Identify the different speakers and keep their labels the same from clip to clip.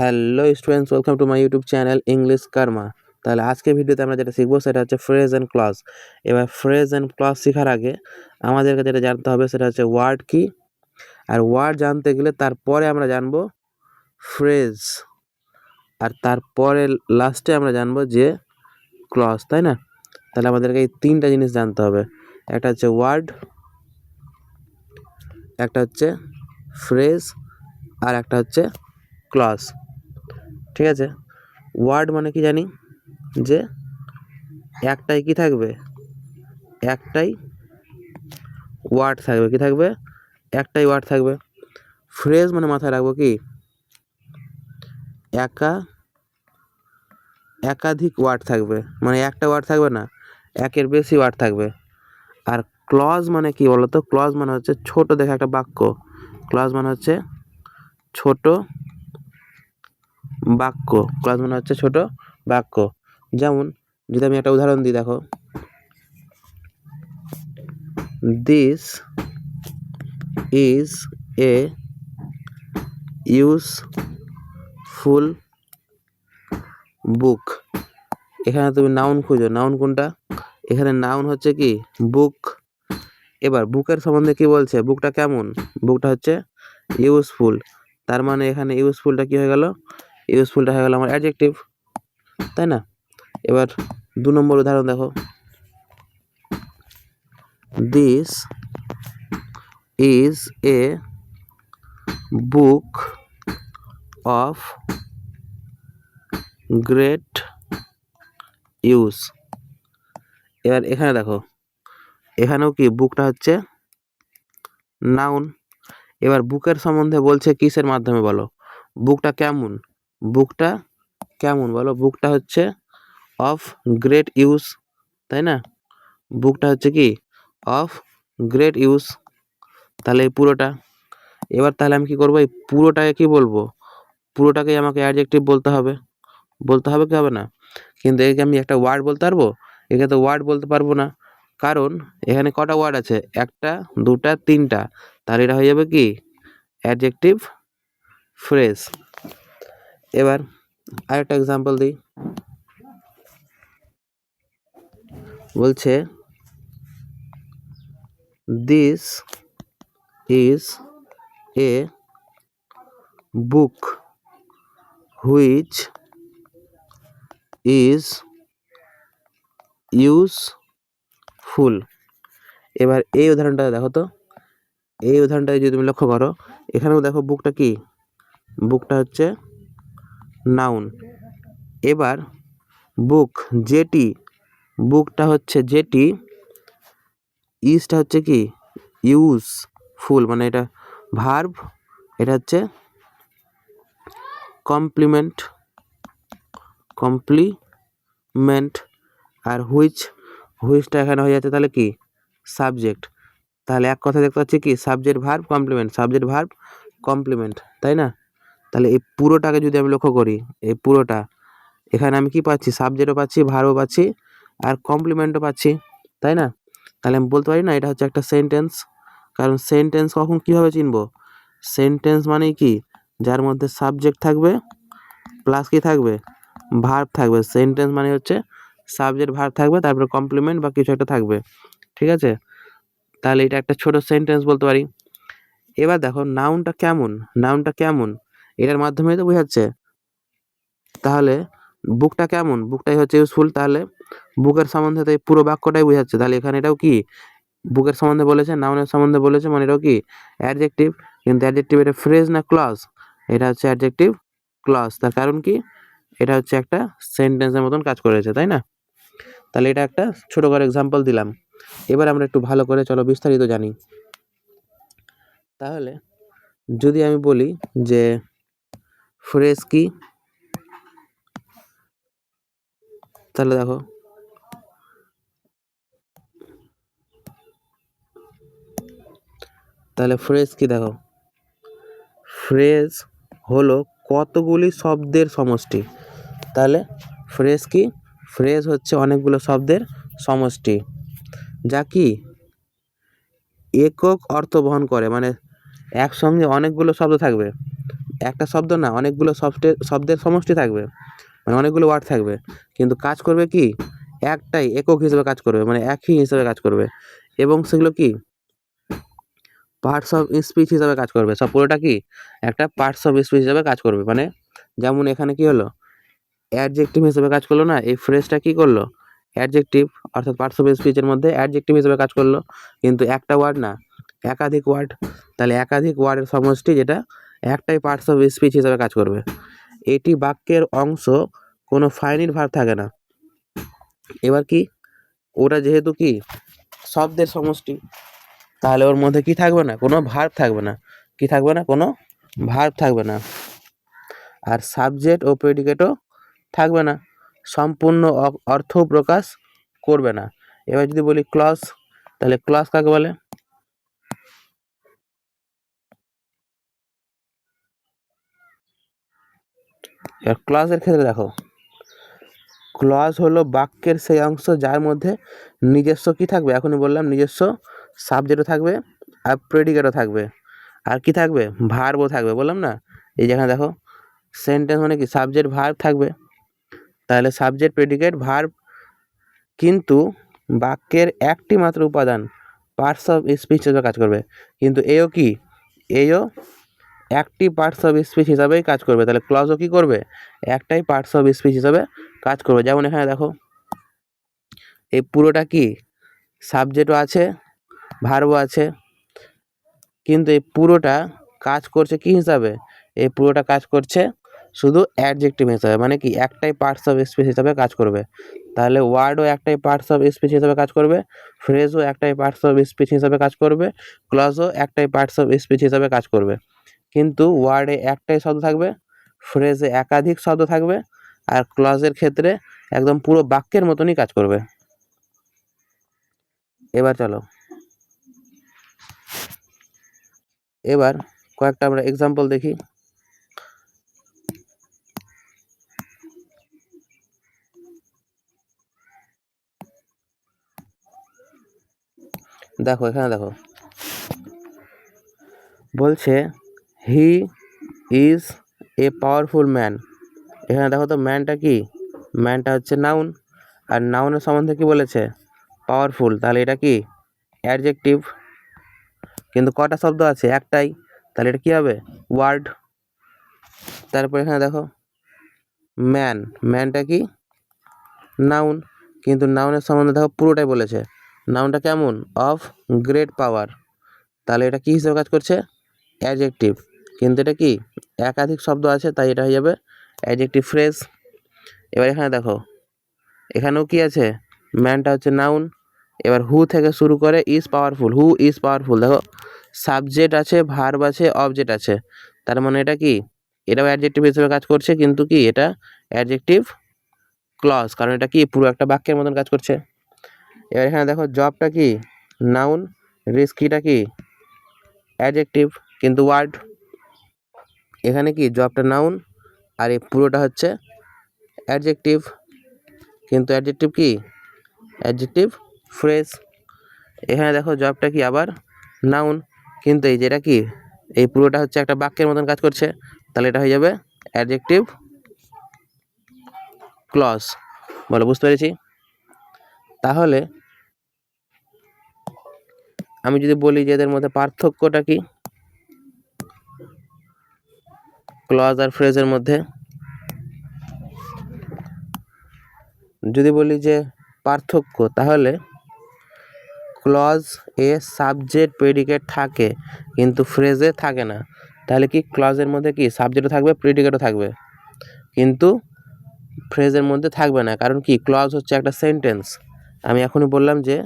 Speaker 1: Hello students, welcome to my YouTube channel English Karma. তাহলে আজকে ভিডিওতে আমরা যেটা শিখবো সেটা হচ্ছে ফ্রেজ অ্যান্ড ক্লজ। এবার ফ্রেজ অ্যান্ড ক্লজ শেখার আগে আমাদেরকে যেটা জানতে হবে সেটা হচ্ছে ওয়ার্ড কি, আর ওয়ার্ড জানতে গেলে তারপরে আমরা জানবো ফ্রেজ, আর তারপরে লাস্টে আমরা জানবো যে ক্লজ, তাই না? তাহলে আমাদেরকে এই তিনটা জিনিস জানতে হবে। একটা হচ্ছে ওয়ার্ড, একটা হচ্ছে ফ্রেজ, আর একটা হচ্ছে ক্লজ। ঠিক আছে, ওয়ার্ড মানে কি জানি যে একটাই কি থাকবে, একটাই ওয়ার্ড থাকবে। কি থাকবে? একটাই ওয়ার্ড থাকবে। ফ্রেজ মানে মাথায় রাখবো কি একাধিক ওয়ার্ড থাকবে, মানে একটা ওয়ার্ড থাকবে না, একের বেশি ওয়ার্ড থাকবে। আর ক্লজ মানে কি বলতো? ক্লজ মানে হচ্ছে ছোট দেখে একটা বাক্য। ক্লজ মানে হচ্ছে ছোট বাক্য। ক্লজ মানে হচ্ছে ছোট বাক্য। যেমন যদি আমি একটা উদাহরণ দিই, দেখো, this is a useful book. এখানে তুমি নাউন খুঁজো, নাউন কোনটা? এখানে নাউন হচ্ছে কি বুক। এবার বুকের সম্বন্ধে কি বলছে? বুকটা কেমন? বুকটা হচ্ছে ইউজফুল। তার মানে এখানে ইউজফুলটা কি হয়ে গেল? ইউজফুলটা হয়ে গেল আমার অ্যাডজেক্টিভ, তাই না? এবার 2 নম্বর উদাহরণ দেখো, this is a book of great use. এবার এখানে দেখো, এখানেও কি বুকটা হচ্ছে নাউন। এবার বুকের সম্বন্ধে বলছে কিসের মাধ্যমে বলো? বুকটা কেমন? বুকটা কেমন বলো? বুকটা হচ্ছে অফ গ্রেট ইউজ, তাই না? বুকটা হচ্ছে কি অফ গ্রেট ইউজ। তাহলে এই পুরোটা। এবার তাহলে আমি কি করবো? এই পুরোটাকে কি বলবো? পুরোটাকেই আমাকে অ্যাডজেক্টিভ বলতে হবে। বলতে হবে কি হবে না? কিন্তু একে আমি একটা ওয়ার্ড বলতে পারবো? একে তো ওয়ার্ড বলতে পারবো না, কারণ এখানে কটা ওয়ার্ড আছে? একটা, দুটা, তিনটা। তাহলে এটা হয়ে যাবে কি অ্যাডজেক্টিভ ফ্রেজ। এবার আরেকটা এক্সাম্পল দিই। বলছে this is a book which is useful. এবার এই উদাহরণটা দেখো তো, এই উদাহরণটা যদি তুমি লক্ষ্য করো, এখানেও দেখো বুকটা কি, বুকটা হচ্ছে নাউন। এবার বুক যেটি, বুকটা হচ্ছে যেটি, ইজটা হচ্ছে কি ইউজফুল, মানে এটা ভার্ব, এটা হচ্ছে কমপ্লিমেন্ট, কমপ্লিমেন্ট। আর হুইচটা এখানে হয়ে যাচ্ছে তাহলে কি সাবজেক্ট। তাহলে এক কথা দেখতে পাচ্ছি কি subject verb complement, subject verb complement, তাই না? তাহলে এই পুরোটাকে যদি আমি লক্ষ্য করি, এই পুরোটা, এখানে আমি কি পাচ্ছি? সাবজেক্টও পাচ্ছি, ভার্বও পাচ্ছি, আর কমপ্লিমেন্টও পাচ্ছি, তাই না? তাহলে আমি বলতে পারি না এটা হচ্ছে একটা সেন্টেন্স। কারণ সেন্টেন্স কখন কীভাবে চিনবো? সেন্টেন্স মানেই কি যার মধ্যে সাবজেক্ট থাকবে প্লাস কি থাকবে ভার্ব থাকবে। সেন্টেন্স মানে হচ্ছে সাবজেক্ট ভার্ব থাকবে, তারপরে কমপ্লিমেন্ট বা কিছু একটা থাকবে, ঠিক আছে? তাহলে এটা একটা ছোট সেন্টেন্স বলতে পারি। এবার দেখো নাউনটা কেমন, নাউনটা কেমন এটার মাধ্যমেই তো বোঝাচ্ছে। তাহলে বুকটা কেমন, বুকটাই হচ্ছে ইউজফুল। তাহলে বুকের সম্বন্ধে তো এই পুরো বাক্যটাই বোঝাচ্ছে। তাহলে এখানে এটাও কি বুকের সম্বন্ধে বলেছে, নাউনের সম্বন্ধে বলেছে, মানে এটাও কি অ্যাডজেক্টিভ। কিন্তু অ্যাডজেক্টিভ এটা ফ্রেজ না ক্লজ? এটা হচ্ছে অ্যাডজেক্টিভ ক্লজ। তার কারণ কি এটা হচ্ছে একটা সেন্টেন্সের মতন কাজ করেছে, তাই না? তাহলে এটা একটা ছোট করে এক্সাম্পল দিলাম। এবার আমরা একটু ভালো করে চলো বিস্তারিত জানি। তাহলে যদি আমি বলি যে ফ্রেজ কি, তাহলে দেখো তাহলে ফ্রেজ কি, দেখো ফ্রেজ হলো কতগুলি শব্দের সমষ্টি। তাহলে ফ্রেজ কি? ফ্রেজ হচ্ছে অনেকগুলো শব্দের সমষ্টি, যা কি একক অর্থ বহন করে। মানে একসঙ্গে অনেকগুলো শব্দ থাকবে, একটা শব্দ না, অনেকগুলো শব্দের সমষ্টি থাকবে, মানে অনেকগুলো ওয়ার্ড থাকবে, কিন্তু কাজ করবে কি একটাই একক হিসেবে কাজ করবে, মানে একই হিসেবে কাজ করবে, এবং সেগুলো কি পার্টস অফ স্পিচ হিসাবে কাজ করবে। সব পুরোটা কি একটা পার্টস অফ স্পিচ হিসাবে কাজ করবে। মানে যেমন এখানে কি হলো, অ্যাডজেক্টিভ হিসেবে কাজ করলো না, এই ফ্রেজটা কি করলো অ্যাডজেক্টিভ, অর্থাৎ পার্টস অফ স্পিচের মধ্যে অ্যাডজেক্টিভ হিসেবে কাজ করলো, কিন্তু একটা ওয়ার্ড না, একাধিক ওয়ার্ড, তাহলে একাধিক ওয়ার্ডের সমষ্টি, যেটা একটাই পার্টস অফ স্পিচ হিসেবে কাজ করবে। এটি বাক্যের অংশ, কোনো ফাইনিট ভার্ব থাকে না। এবার কি, ওটা যেহেতু কি শব্দের সমষ্টি, তাহলে ওর মধ্যে কি থাকবে না, কোনো ভার্ব থাকবে না। কি থাকবে না, কোনো ভার্ব থাকবে না। আর সাবজেক্ট ও প্রেডিকেটও থাকবে না, সম্পূর্ণ অর্থ প্রকাশ করবে না। এবার যদি বলি ক্লজ, তাহলে ক্লজ কাকে বলে? এবার ক্লজের ক্ষেত্রে দেখো, ক্লজ হলো বাক্যের সেই অংশ যার মধ্যে নিজস্ব কি থাকবে, এখনই বললাম নিজস্ব সাবজেক্টও থাকবে আর প্রেডিকেটও থাকবে, আর কি থাকবে, ভার্বও থাকবে, বললাম না। এই যেখানে দেখো সেন্টেন্স মানে কি সাবজেক্ট ভার্ব থাকবে, তাহলে সাবজেক্ট প্রেডিকেট ভার্ব, কিন্তু বাক্যের একটি মাত্র উপাদান পার্টস অফ স্পিচ হিসেবে কাজ করবে, কিন্তু এও কি, এও একটি পার্টস অফ স্পিচ হিসাবেই কাজ করবে। তাহলে ক্লজও কি করবে, একটাই পার্টস অফ স্পিচ হিসাবে কাজ করবে। যেমন এখানে দেখো, এই পুরোটা কি সাবজেক্টও আছে ভার্বও আছে, কিন্তু এই পুরোটা কাজ করছে কি হিসাবে, এই পুরোটা কাজ করছে শুধু অ্যাডজেক্টিভ হিসাবে, মানে কি একটাই পার্টস অফ স্পিচ হিসাবে কাজ করবে। তাহলে ওয়ার্ডও একটাই পার্টস অফ স্পিচ হিসাবে কাজ করবে, ফ্রেজও একটাই পার্টস অফ স্পিচ হিসাবে কাজ করবে, ক্লজও একটাই পার্টস অফ স্পিচ হিসাবে কাজ করবে। কিন্তু ওয়ার্ডে একটাই শব্দ থাকবে, ফ্রেজে একাধিক শব্দ থাকবে, আর ক্লজের ক্ষেত্রে একদম পুরো বাক্যের মতনই কাজ করবে। এবার চলো, এবার কয়েকটা আমরা এক্সাম্পল দেখি। দেখো এখানে দেখো, বলছে he is a powerful man. এখানে দেখো তো ম্যানটা কি, ম্যানটা হচ্ছে নাউন, আর নাউনের সম্বন্ধে কি বলেছে, পাওয়ারফুল, তাহলে এটা কি অ্যাডজেক্টিভ, কিন্তু কটা শব্দ আছে, একটাই, তাহলে এটা কি হবে ওয়ার্ড। তারপর এখানে দেখো ম্যান, ম্যানটা কি নাউন, কিন্তু নাউনের সম্বন্ধে দেখো পুরোটাই বলেছে, নাউনটা কেমন, অফ গ্রেট পাওয়ার, তাহলে এটা কি হিসেবে কাজ করছে, অ্যাডজেক্টিভ, কিন্তু এটা কি একাধিক শব্দ আছে, তাই এটা হয়ে যাবে অ্যাডজেক্টিভ ফ্রেজ। এবার এখানে দেখো, এখানেও কি আছে, ম্যানটা হচ্ছে নাউন, এবার হু থেকে শুরু করে is powerful, who is powerful, দেখো সাবজেক্ট আছে ভার্ব আছে অবজেক্ট আছে, তার মানে এটা কি, এটাও অ্যাডজেক্টিভ হিসেবে কাজ করছে, কিন্তু কি এটা অ্যাডজেক্টিভ ক্লজ, কারণ এটা কি পুরো একটা বাক্যের মতন কাজ করছে। এবার এখানে দেখো জবটা কি নাউন, রিস্কিটা কি অ্যাডজেক্টিভ কিন্তু ওয়ার্ড, এখানে কি জবটা নাউন আর এই পুরোটা হচ্ছে অ্যাডজেক্টিভ, কিন্তু অ্যাডজেক্টিভ কি অ্যাডজেক্টিভ ফ্রেজ। এখানে দেখো জবটা কি আবার নাউন, কিন্তু এই যেটা কি এই পুরোটা হচ্ছে একটা বাক্যের মতন কাজ করছে, তাহলে এটা হয়ে যাবে অ্যাডজেক্টিভ ক্লজ। বলো বুঝতে পেরেছি? তাহলে আমি যদি বলি যে এদের মধ্যে পার্থক্যটা কি ক্লজ আর ফ্রেজের মধ্যে, যদি বলি যে পার্থক্য, তাহলে ক্লজ এ সাবজেক্ট প্রেডিকেট থাকে কিন্তু ফ্রেজে থাকে না। তাহলে কি ক্লজের মধ্যে কি সাবজেক্টও থাকবে প্রেডিকেটও থাকবে, কিন্তু ফ্রেজের মধ্যে থাকবে না, কারণ কি ক্লজ হচ্ছে একটা সেন্টেন্স। আমি এখনই বললাম যে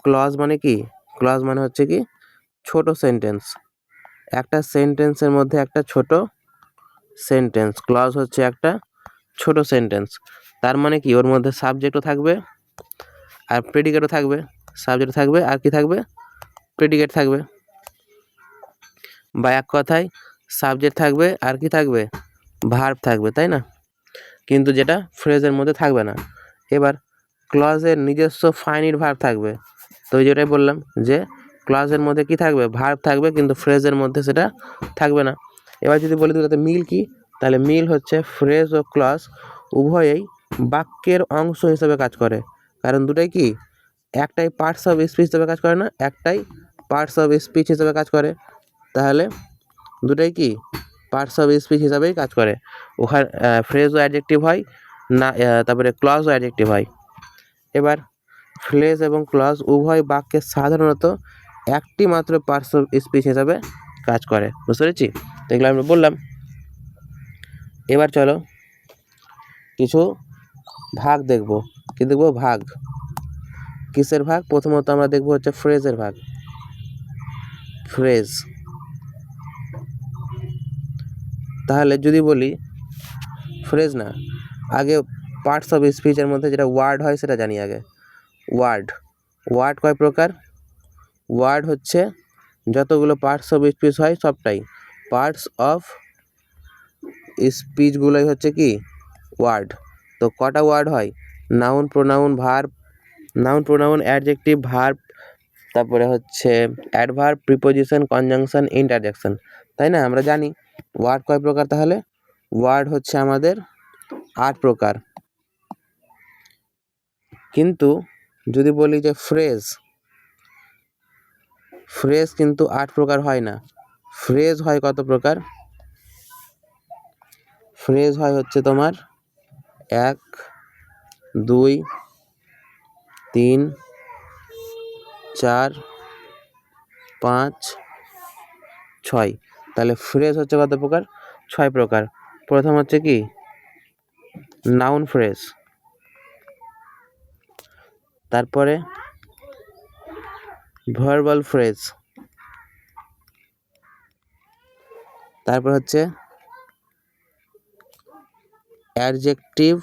Speaker 1: ক্লজ মানে কি, ক্লজ মানে হচ্ছে কি ছোট সেন্টেন্স, একটা সেন্টেন্সের মধ্যে একটা ছোট সেন্টেন্স, ক্লজ হচ্ছে একটা ছোট সেন্টেন্স। তার মানে কি ওর মধ্যে সাবজেক্টও থাকবে আর প্রেডিকেটও থাকবে, সাবজেক্ট থাকবে আর কি থাকবে প্রেডিকেট থাকবে, বা এক কথায় সাবজেক্ট থাকবে আর কি থাকবে ভার্ব থাকবে, তাই না? কিন্তু যেটা ফ্রেজের মধ্যে থাকবে না। এবার ক্লজের নিজস্ব ফাইনিট ভার্ব থাকবে, তো যেটাই বললাম যে ক্লজের মধ্যে কি থাকবে ভার্ব থাকবে, কিন্তু ফ্রেজের মধ্যে সেটা থাকবে না। এবার যদি বলি দুটাতে মিল কি, তাহলে মিল হচ্ছে ফ্রেজ ও ক্লজ উভয়েই বাক্যের অংশ হিসেবে কাজ করে, কারণ দুটাই কি একটাই পার্টস অফ স্পিচ হিসেবে কাজ করে না, একটাই পার্টস অফ স্পিচ হিসেবে কাজ করে, তাহলে দুটাই কি পার্টস অফ স্পিচ হিসাবেই কাজ করে। ওখানে ফ্রেজও অ্যাডজেক্টিভ হয় না, তারপরে ক্লজও অ্যাডজেক্টিভ হয়। এবার ফ্রেজ এবং ক্লজ উভয় বাক্যে সাধারণত একটি মাত্র পার্টস অফ স্পিচ হিসাবে কাজ করে, বুঝতে পেরেছি? তো এগুলো আমরা বললাম। এবার চলো কিছু ভাগ দেখব। কি দেখবো? ভাগ। কিসের ভাগ? প্রথমত আমরা দেখবো হচ্ছে ফ্রেজের ভাগ। ফ্রেজ। তাহলে যদি বলি ফ্রেজ না, আগে পার্টস অফ স্পিচের মধ্যে যেটা ওয়ার্ড হয় সেটা জানি আগে। ওয়ার্ড। ওয়ার্ড কয় প্রকার? ওয়ার্ড হচ্ছে যতগুলো পার্টস অফ স্পিচ হয় সবটাই। পার্টস অফ স্পিচগুলোই হচ্ছে কি ওয়ার্ড। তো কটা ওয়ার্ড হয়? Noun, pronoun, verb, noun, pronoun, adjective, verb, তারপরে হচ্ছে অ্যাডভার্ব, প্রিপোজিশন, কনজাংশন, ইন্টারজেকশন, তাই না? আমরা জানি ওয়ার্ড কয় প্রকার। তাহলে ওয়ার্ড হচ্ছে আমাদের 8 প্রকার। কিন্তু যদি বলি যে ফ্রেজ, ফ্রেজ কিন্তু 8 প্রকার হয় না। ফ্রেজ হয় কত প্রকার? ফ্রেজ হয় হচ্ছে তোমার 1, 2, 3, 4, 5, 6। তাহলে ফ্রেজ হচ্ছে কত প্রকার? 6 প্রকার। প্রথম হচ্ছে কি নাউন ফ্রেজ, তারপরে ভার্বাল ফ্রেজ, তারপর হচ্ছে অ্যাডজেক্টিভ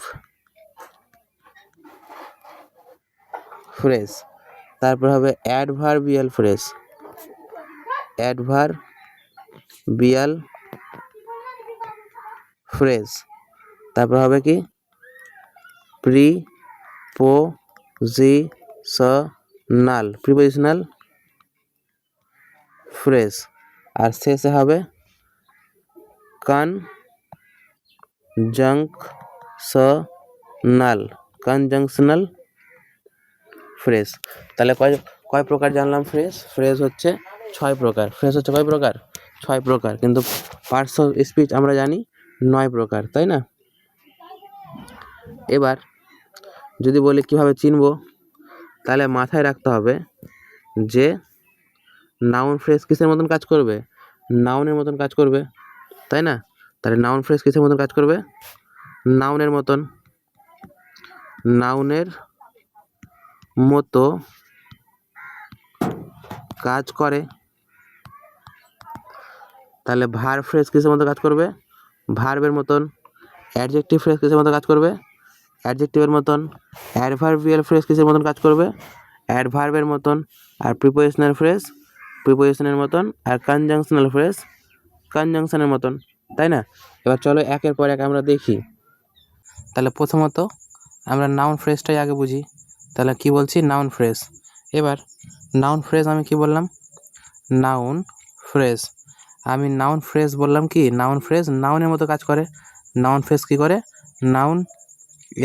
Speaker 1: ফ্রেজ, তারপর হবে অ্যাডভার্বিয়াল ফ্রেজ, অ্যাডভার্বিয়াল ফ্রেজ, তারপর হবে কি প্রিপোজিশনাল, প্রিপোজিশনাল ফ্রেজ, আর শেষে হবে কনজাংশনাল ফ্রেজ। তাহলে কয় প্রকার জানলাম ফ্রেজ? ফ্রেজ হচ্ছে 6 প্রকার। ফ্রেজ হচ্ছে কয় প্রকার? 6 প্রকার। কিন্তু পার্টস অফ স্পিচ আমরা জানি 9 প্রকার, তাই না? এবার যদি বলি কিভাবে চিনব, তাহলে মাথায় রাখতে হবে যে নাউন ফ্রেজ কিসের মতন কাজ করবে? নাউনের মতন কাজ করবে, তাই না? তাহলে নাউন ফ্রেজ কিসের মতন কাজ করবে? নাউনের মতন। নাউনের মতো কাজ করে। তাহলে ভার্ব ফ্রেজ কিসের মতো কাজ করবে? ভার্বের মতন। অ্যাডজেক্টিভ ফ্রেজ কিসের মতো কাজ করবে? অ্যাডজেক্টিভের মতন। অ্যাডভার্বিয়াল ফ্রেজ কিসের মতন কাজ করবে? অ্যাডভার্বের মতন। আর প্রিপোজিশনাল ফ্রেজ প্রিপোজিশনের মতন। আর কনজাংশনাল ফ্রেজ কনজাংশনের মতন, তাই না? এবার চলো একের পর এক আমরা দেখি। তাহলে প্রথমত আমরা নাউন ফ্রেজটাই আগে বুঝি। তাহলে কি বলছি? Noun phrase. এবার নাউন ফ্রেজ আমি কি বললাম? Noun phrase. আমি নাউন ফ্রেজ বললাম কি নাউন ফ্রেজ নাউনের মতো কাজ করে। নাউন ফ্রেজ কি করে? নাউন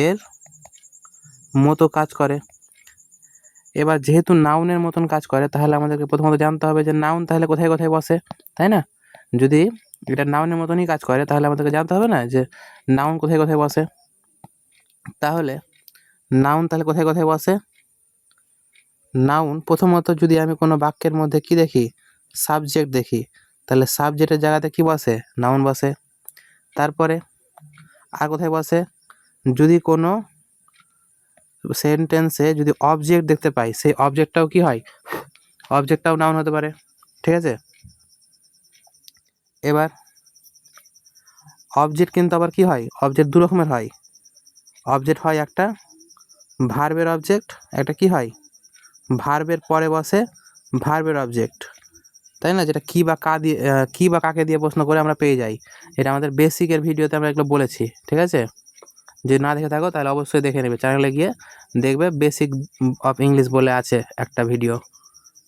Speaker 1: এর মতো কাজ করে। এবার যেহেতু নাউনের মতন কাজ করে, তাহলে আমাদেরকে প্রথমত জানতে হবে যে নাউন তাহলে কোথায় কোথায় বসে, তাই না? যদি এটা নাউনের মতনই কাজ করে, তাহলে আমাদেরকে জানতে হবে না যে নাউন কোথায় কোথায় বসে। তাহলে নাউন তাহলে কোথায় কোথায় বসে? নাউন প্রথমত যদি আমি কোনো বাক্যের মধ্যে কি দেখি? সাবজেক্ট দেখি, তাহলে সাবজেক্টের জায়গাতে কি বসে? নাউন বসে। তারপরে আর কোথায় বসে? যদি কোনো সেন্টেন্সে যদি অবজেক্ট দেখতে পাই, সেই অবজেক্টটাও কি হয়? অবজেক্টটাও নাউন হতে পারে, ঠিক আছে? এবার অবজেক্ট কিন্তু আবার কি হয়? অবজেক্ট দু রকমের হয়। অবজেক্ট হয় একটা ভার্বের অবজেক্ট, একটা কি হয়? ভার্বের পরে বসে ভার্বের অবজেক্ট, তাই না? যেটা কি বা কি বা কাকে দিয়ে প্রশ্ন করে আমরা পেয়ে যাই। এটা আমাদের বেসিকের ভিডিওতে আমরা এগুলো বলেছি, ঠিক আছে? যদি না দেখে থাকো তাহলে অবশ্যই দেখে নেবে, চ্যানেলে গিয়ে দেখবে বেসিক অফ ইংলিশ বলে আছে একটা ভিডিও,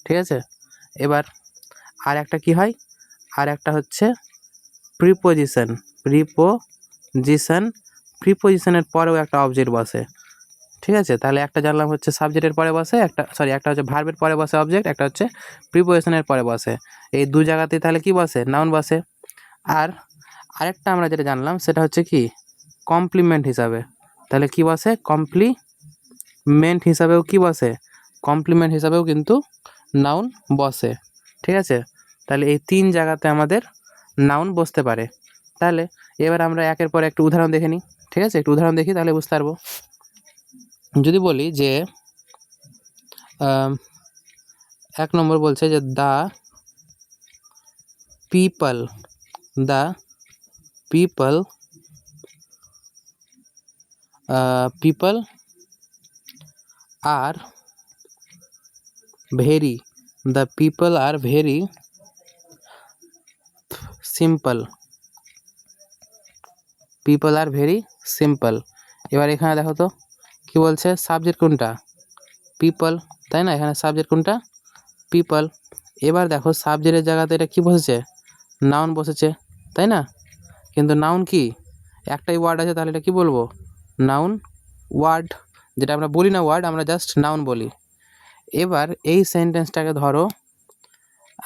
Speaker 1: ঠিক আছে? এবার আর একটা কি হয়? আর একটা হচ্ছে প্রিপোজিশন, প্রিপোজিশনের পরেও একটা অবজেক্ট বসে, ঠিক আছে? তাহলে একটা জানলাম হচ্ছে সাবজেক্টের পরে বসে, একটা হচ্ছে ভার্বের পরে বসে অবজেক্ট, একটা হচ্ছে প্রিপোজিশনের পরে বসে। এই দু জায়গাতেই তাহলে কি বসে? নাউন বসে। আর আরেকটা আমরা যেটা জানলাম সেটা হচ্ছে কি কমপ্লিমেন্ট হিসাবে। তাহলে কি বসে? কমপ্লিমেন্ট হিসাবেও কি বসে? কমপ্লিমেন্ট হিসাবেও কিন্তু নাউন বসে, ঠিক আছে? তাহলে এই 3 জায়গাতে আমাদের নাউন বসতে পারে। তাহলে এবার আমরা একের পর একটা উদাহরণ দেখে নিই, ঠিক আছে? একটু উদাহরণ দেখি তাহলে বুঝতে পারবো। যদি বলি যে 1 নম্বর বলছে যে the people are very simple. এবার এখানে দেখো তো কি বলছে? সাবজেক্ট কোনটা? পিপল, তাই না? এখানে সাবজেক্ট কোনটা? পিপল। এবার দেখো সাবজেক্টের জায়গাতে এটা কি বসেছে? নাউন বসেছে, তাই না? কিন্তু নাউন কি? একটাই ওয়ার্ড আছে, তাহলে এটা কি বলবো? Noun word. যেটা আমরা বলি না ওয়ার্ড, আমরা জাস্ট নাউন বলি। এবার এই সেন্টেন্সটাকে ধরো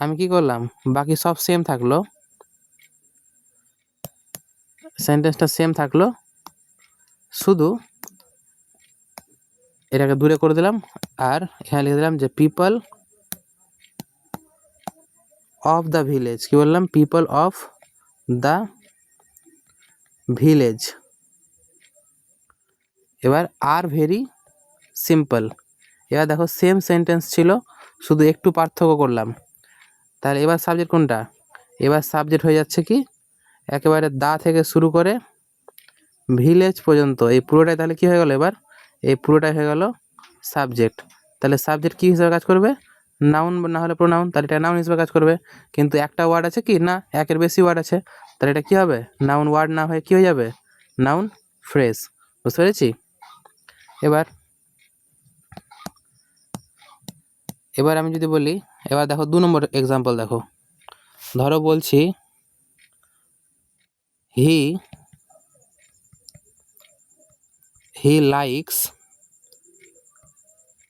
Speaker 1: আমি কি করলাম, বাকি সব সেম থাকলো, সেন্টেন্সটা সেম থাকলো, শুধু এটাকে দূরে করে দিলাম আর এখানে লিখে দিলাম যে পিপল অফ দ্য ভিলেজ। কি বললাম? People of the village. এবার আর ভেরি সিম্পল। এবার দেখো সেম সেন্টেন্স ছিল, শুধু একটু পার্থক্য করলাম। তাহলে এবার সাবজেক্ট কোনটা? এবার সাবজেক্ট হয়ে যাচ্ছে কি একেবারে দা থেকে শুরু করে ভিলেজ পর্যন্ত, এই পুরোটাই তাহলে কি হয়ে গেল? এবার এই পুরোটাই হয়ে গেল সাবজেক্ট। তাহলে সাবজেক্ট কী হিসেবে কাজ করবে? নাউন না হলে প্রোনাউন, তাহলে এটা নাউন হিসেবে কাজ করবে। কিন্তু একটা ওয়ার্ড আছে কি না, একের বেশি ওয়ার্ড আছে, তাহলে এটা কী হবে? নাউন ওয়ার্ড না হয়ে কী হয়ে যাবে? Noun phrase. বুঝতে পেরেছি? এবার আমি যদি বলি, এবার দেখো 2 নম্বর এক্সাম্পল দেখো। ধরো বলছি he likes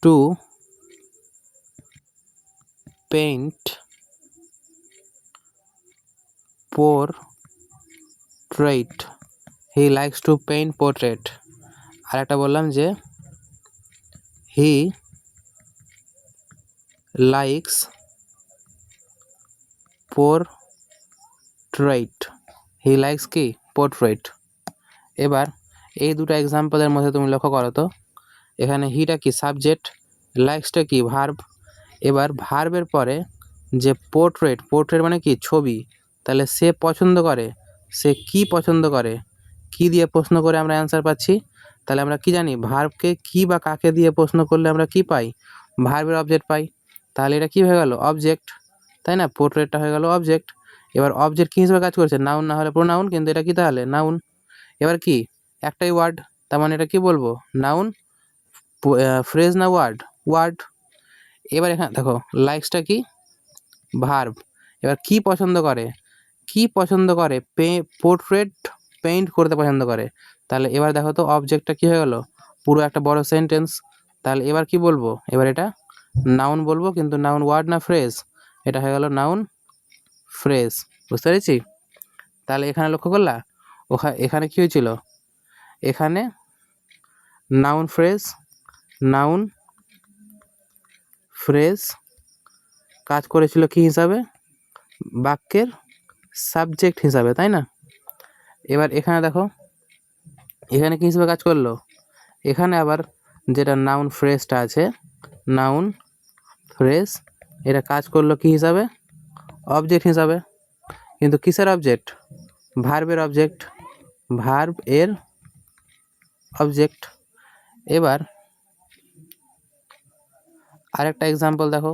Speaker 1: to paint portrait. আর একটা বললাম যে হি লাইকস পোর্ট্রেট। এবার এই দুটো এক্সাম্পলের মধ্যে তুমি লক্ষ্য করো তো, এখানে হিটা কি? সাবজেক্ট, লাইকসটা কি? ভার্ব। এবার ভার্বের পরে যে পোর্ট্রেট মানে কি? ছবি। তাহলে সে পছন্দ করে, সে কি পছন্দ করে? কি দিয়ে প্রশ্ন করে আমরা অ্যান্সার পাচ্ছি? তাহলে আমরা কি জানি? ভার্বকে কি বা কাকে দিয়ে প্রশ্ন করলে আমরা কি পাই? ভার্বের অবজেক্ট পাই। তাহলে এটা কি হয়ে গেল? অবজেক্ট, তাই না? পোর্ট্রেটটা হয়ে গেল অবজেক্ট। এবার অবজেক্ট কী হিসেবে কাজ করছে? নাউন না হলে প্রোনাউন, কিন্তু এটা কি তাহলে? নাউন। এবার কি একটাই ওয়ার্ড, তার মানে এটা কি বলবো? নাউন ফ্রেজ না ওয়ার্ড। এবার এখানে দেখো লাইকসটা কি? ভার্ব। এবার কি পছন্দ করে? পোর্ট্রেট পেইন্ট করতে পছন্দ করে। তাহলে এবার দেখো তো অবজেক্টটা কি হয়ে গেল? পুরো একটা বড় সেন্টেন্স। তাহলে এবার কি বলবো? এবার এটা নাউন বলবো, কিন্তু নাউন ওয়ার্ড না ফ্রেজ? এটা হয়ে গেল নাউন ফ্রেজ। বুঝতে পেরেছি? তাহলে এখানে লক্ষ্য করলা এখানে কি হয়েছিল? এখানে নাউন ফ্রেজ কাজ করেছিল কি হিসাবে? বাক্যের সাবজেক্ট হিসাবে, তাই না? এবার এখানে দেখো এখানে কি হিসেবে কাজ করলো? এখানে আবার যেটা নাউন ফ্রেজটা আছে, নাউন ফ্রেজ, এটা কাজ করলো কি হিসাবে? অবজেক্ট হিসাবে। কিন্তু কিসের অবজেক্ট? ভার্বের অবজেক্ট। এবার আরেকটা এক্সাম্পল দেখো।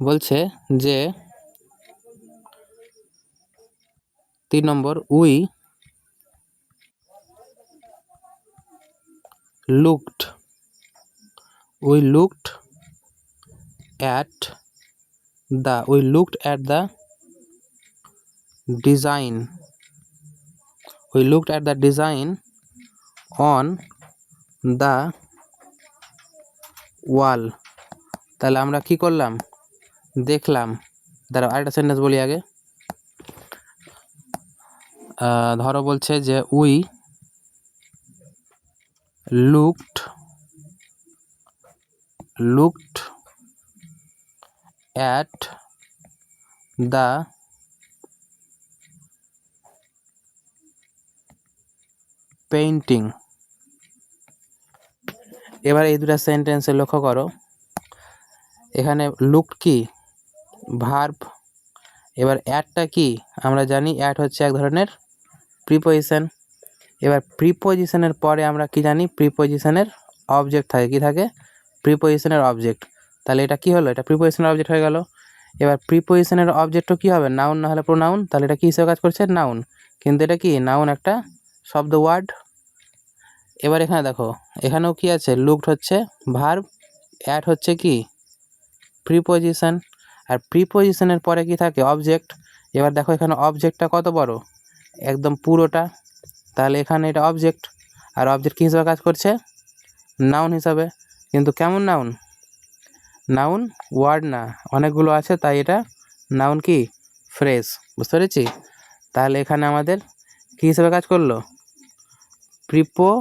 Speaker 1: বলছে যে 3 নম্বর, we looked at the we looked at the design on the wall। তাহলে আমরা কি করলাম, দেখলাম। দাঁড়াও আরেকটা সেন্টেন্স বলি আগে। ধরো বলছে যে we looked at the painting. এবার এই দুটা সেন্টেন্সে লক্ষ্য করো, এখানে লুকড কি, ভার্ব। এবার অ্যাটটা কি, আমরা জানি অ্যাট হচ্ছে এক ধরনের প্রিপোজিশন। এবার প্রিপোজিশনের পরে আমরা কি জানি, প্রিপোজিশনের অবজেক্ট থাকে, কি থাকে, প্রিপোজিশনের অবজেক্ট। তাহলে এটা কি হলো, এটা প্রিপোজিশনের অবজেক্ট হয়ে গেল। এবার প্রিপোজিশনের অবজেক্টও কি হবে, নাউন না হলে প্রোনাউন। তাহলে এটা কি হিসেবে কাজ করছে, নাউন। কিন্তু এটা কি, নাউন একটা শব্দ, ওয়ার্ড। এবার এখানে দেখো, এখানেও কি আছে, লুকড হচ্ছে ভার্ব, অ্যাট হচ্ছে কি প্রিপোজিশন, আর প্রিপোজিশনের পরে কি থাকে, অবজেক্ট। এবার দেখো এখানে অবজেক্টটা কত বড়, একদম পুরোটা। তাহলে এখানে এটা অবজেক্ট, আর অবজেক্ট কী হিসাবে কাজ করছে, নাউন হিসাবে। কিন্তু কেমন নাউন, নাউন ওয়ার্ড না, অনেকগুলো আছে, তাই এটা নাউন কি, ফ্রেজ। বুঝতে পেরেছি। তাহলে এখানে আমাদের কী হিসাবে কাজ করলো, প্রিপোজিশনাল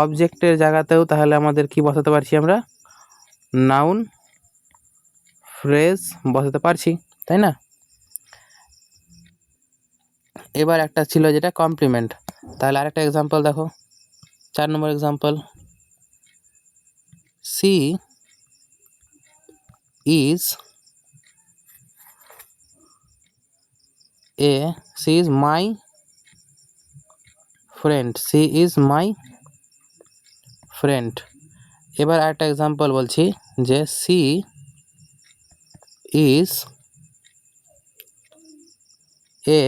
Speaker 1: অবজেক্টের জায়গাতেও তাহলে আমাদের কি বসাতে পারছি আমরা, নাউন ফ্রেজ বসাতে পারছি, তাই না। এবার একটা ছিল যেটা কমপ্লিমেন্ট। তাহলে আরেকটা এক্সাম্পল দেখো, 4 নম্বর example, she is my friend, she is my friend. এবার আরেকটা এক্সাম্পল বলছি যে she is a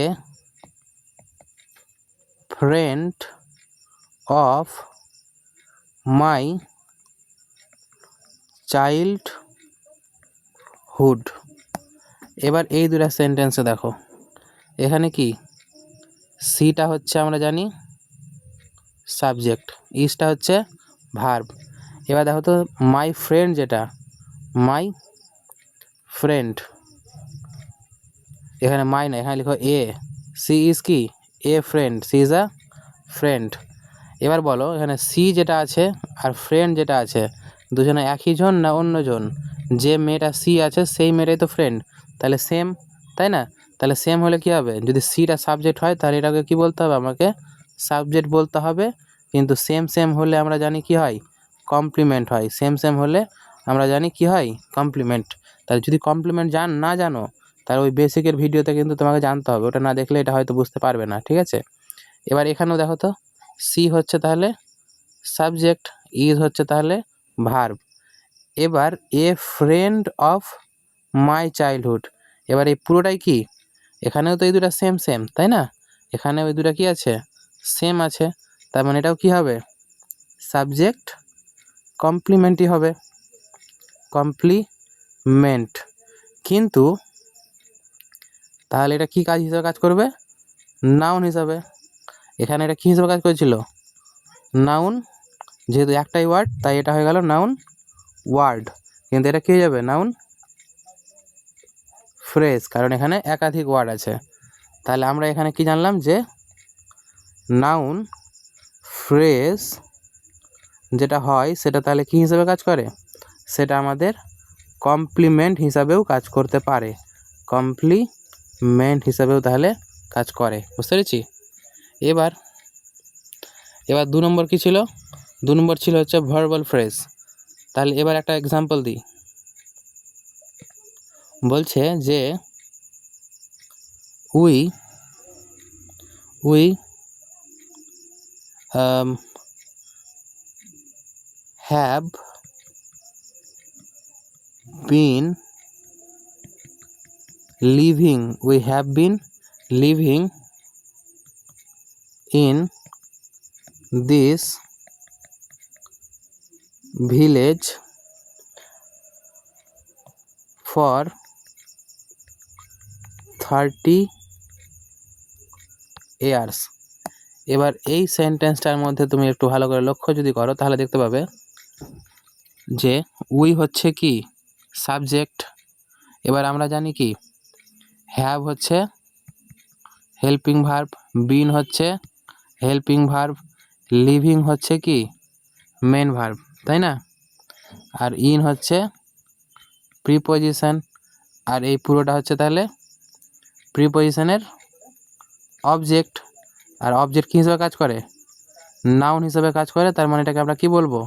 Speaker 1: friend of my childhood. এবার এই দুটা সেন্টেন্সে দেখো, এখানে কি, সিটা হচ্ছে আমরা জানি সাবজেক্ট, ইজটা হচ্ছে ভার্ব। এবার দেখো তো মাই ফ্রেন্ড, যেটা মাই ফ্রেন্ড, এখানে মাই না, এখানে লিখো এ, সি ইজ কি, a friend, she is a friend. এবার বলো এখানে সি যেটা আছে আর ফ্রেন্ড যেটা আছে, দুজনে একই জন না অন্য জন, যে মেয়েটা সি আছে সেই মেয়েটাই তো ফ্রেন্ড, তাহলে সেম, তাই না। তাহলে সেম হলে কি হবে, যদি সিটা সাবজেক্ট হয় তাহলে এটাকে কি বলতে হবে, আমাকে সাবজেক্ট বলতে হবে। কিন্তু সেম সেম হলে আমরা জানি কি হয়, কমপ্লিমেন্ট হয়। সেম সেম হলে আমরা জানি কি হয়, কমপ্লিমেন্ট। তাহলে যদি কমপ্লিমেন্ট না জানো, তাহলে ওই বেসিকের ভিডিওতে কিন্তু তোমাকে জানতে হবে, ওটা না দেখলে এটা হয়তো বুঝতে পারবে না, ঠিক আছে। এবার এখানেও দেখো তো, সি হচ্ছে তাহলে সাবজেক্ট, ইজ হচ্ছে তাহলে ভার্ব। এবার এ ফ্রেন্ড অফ মাই চাইল্ডহুড, এবার এই পুরোটাই কি, এখানেও তো এই দুটা সেম সেম, তাই না, এখানে ওই দুটা কি আছে, সেম আছে। তার মানে এটাও কি হবে, সাবজেক্ট কমপ্লিমেন্টই হবে, কমপ্লিমেন্ট। কিন্তু তাহলে এটা কি কাজ হিসাবে কাজ করবে, নাউন হিসাবে। এখানে এটা কী হিসাবে কাজ করেছিল, নাউন, যেহেতু একটাই ওয়ার্ড তাই এটা হয়ে গেল নাউন ওয়ার্ড। কিন্তু এটা কী হয়ে যাবে, নাউন ফ্রেজ, কারণ এখানে একাধিক ওয়ার্ড আছে। তাহলে আমরা এখানে কি জানলাম, যে নাউন ফ্রেজ যেটা হয় সেটা তাহলে কী হিসাবে কাজ করে, সেটা আমাদের কমপ্লিমেন্ট হিসাবেও কাজ করতে পারে, কমপ্লিমেন্ট হিসাবেও তাহলে কাজ করে। বুঝতে পেরেছি। এবার 2 নম্বর কী ছিল, 2 নম্বর ছিল হচ্ছে ভার্বাল ফ্রেজ। তাহলে এবার একটা এক্সাম্পল দিই, বলছে যে we have been living in this village for 30 years. এবার এই সেন্টেন্সটার মধ্যে তুমি একটু ভালো করে লক্ষ্য যদি করো তাহলে দেখতে পাবে যে উই হচ্ছে কি সাবজেক্ট। এবার আমরা জানি কি হ্যাভ হচ্ছে হেল্পিং ভার্ব, বিন হচ্ছে হেল্পিং ভার্ব, লিভিং হচ্ছে কি মেন ভার্ব, তাই না? আর ইন হচ্ছে প্রিপজিশন, আর এই পুরোটা হচ্ছে তাহলে প্রিপজিশনের অবজেক্ট। আর অবজেক্ট কী হিসেবে কাজ করে? নাউন হিসেবে কাজ করে। তার মানে এটাকে আমরা কি বলবো?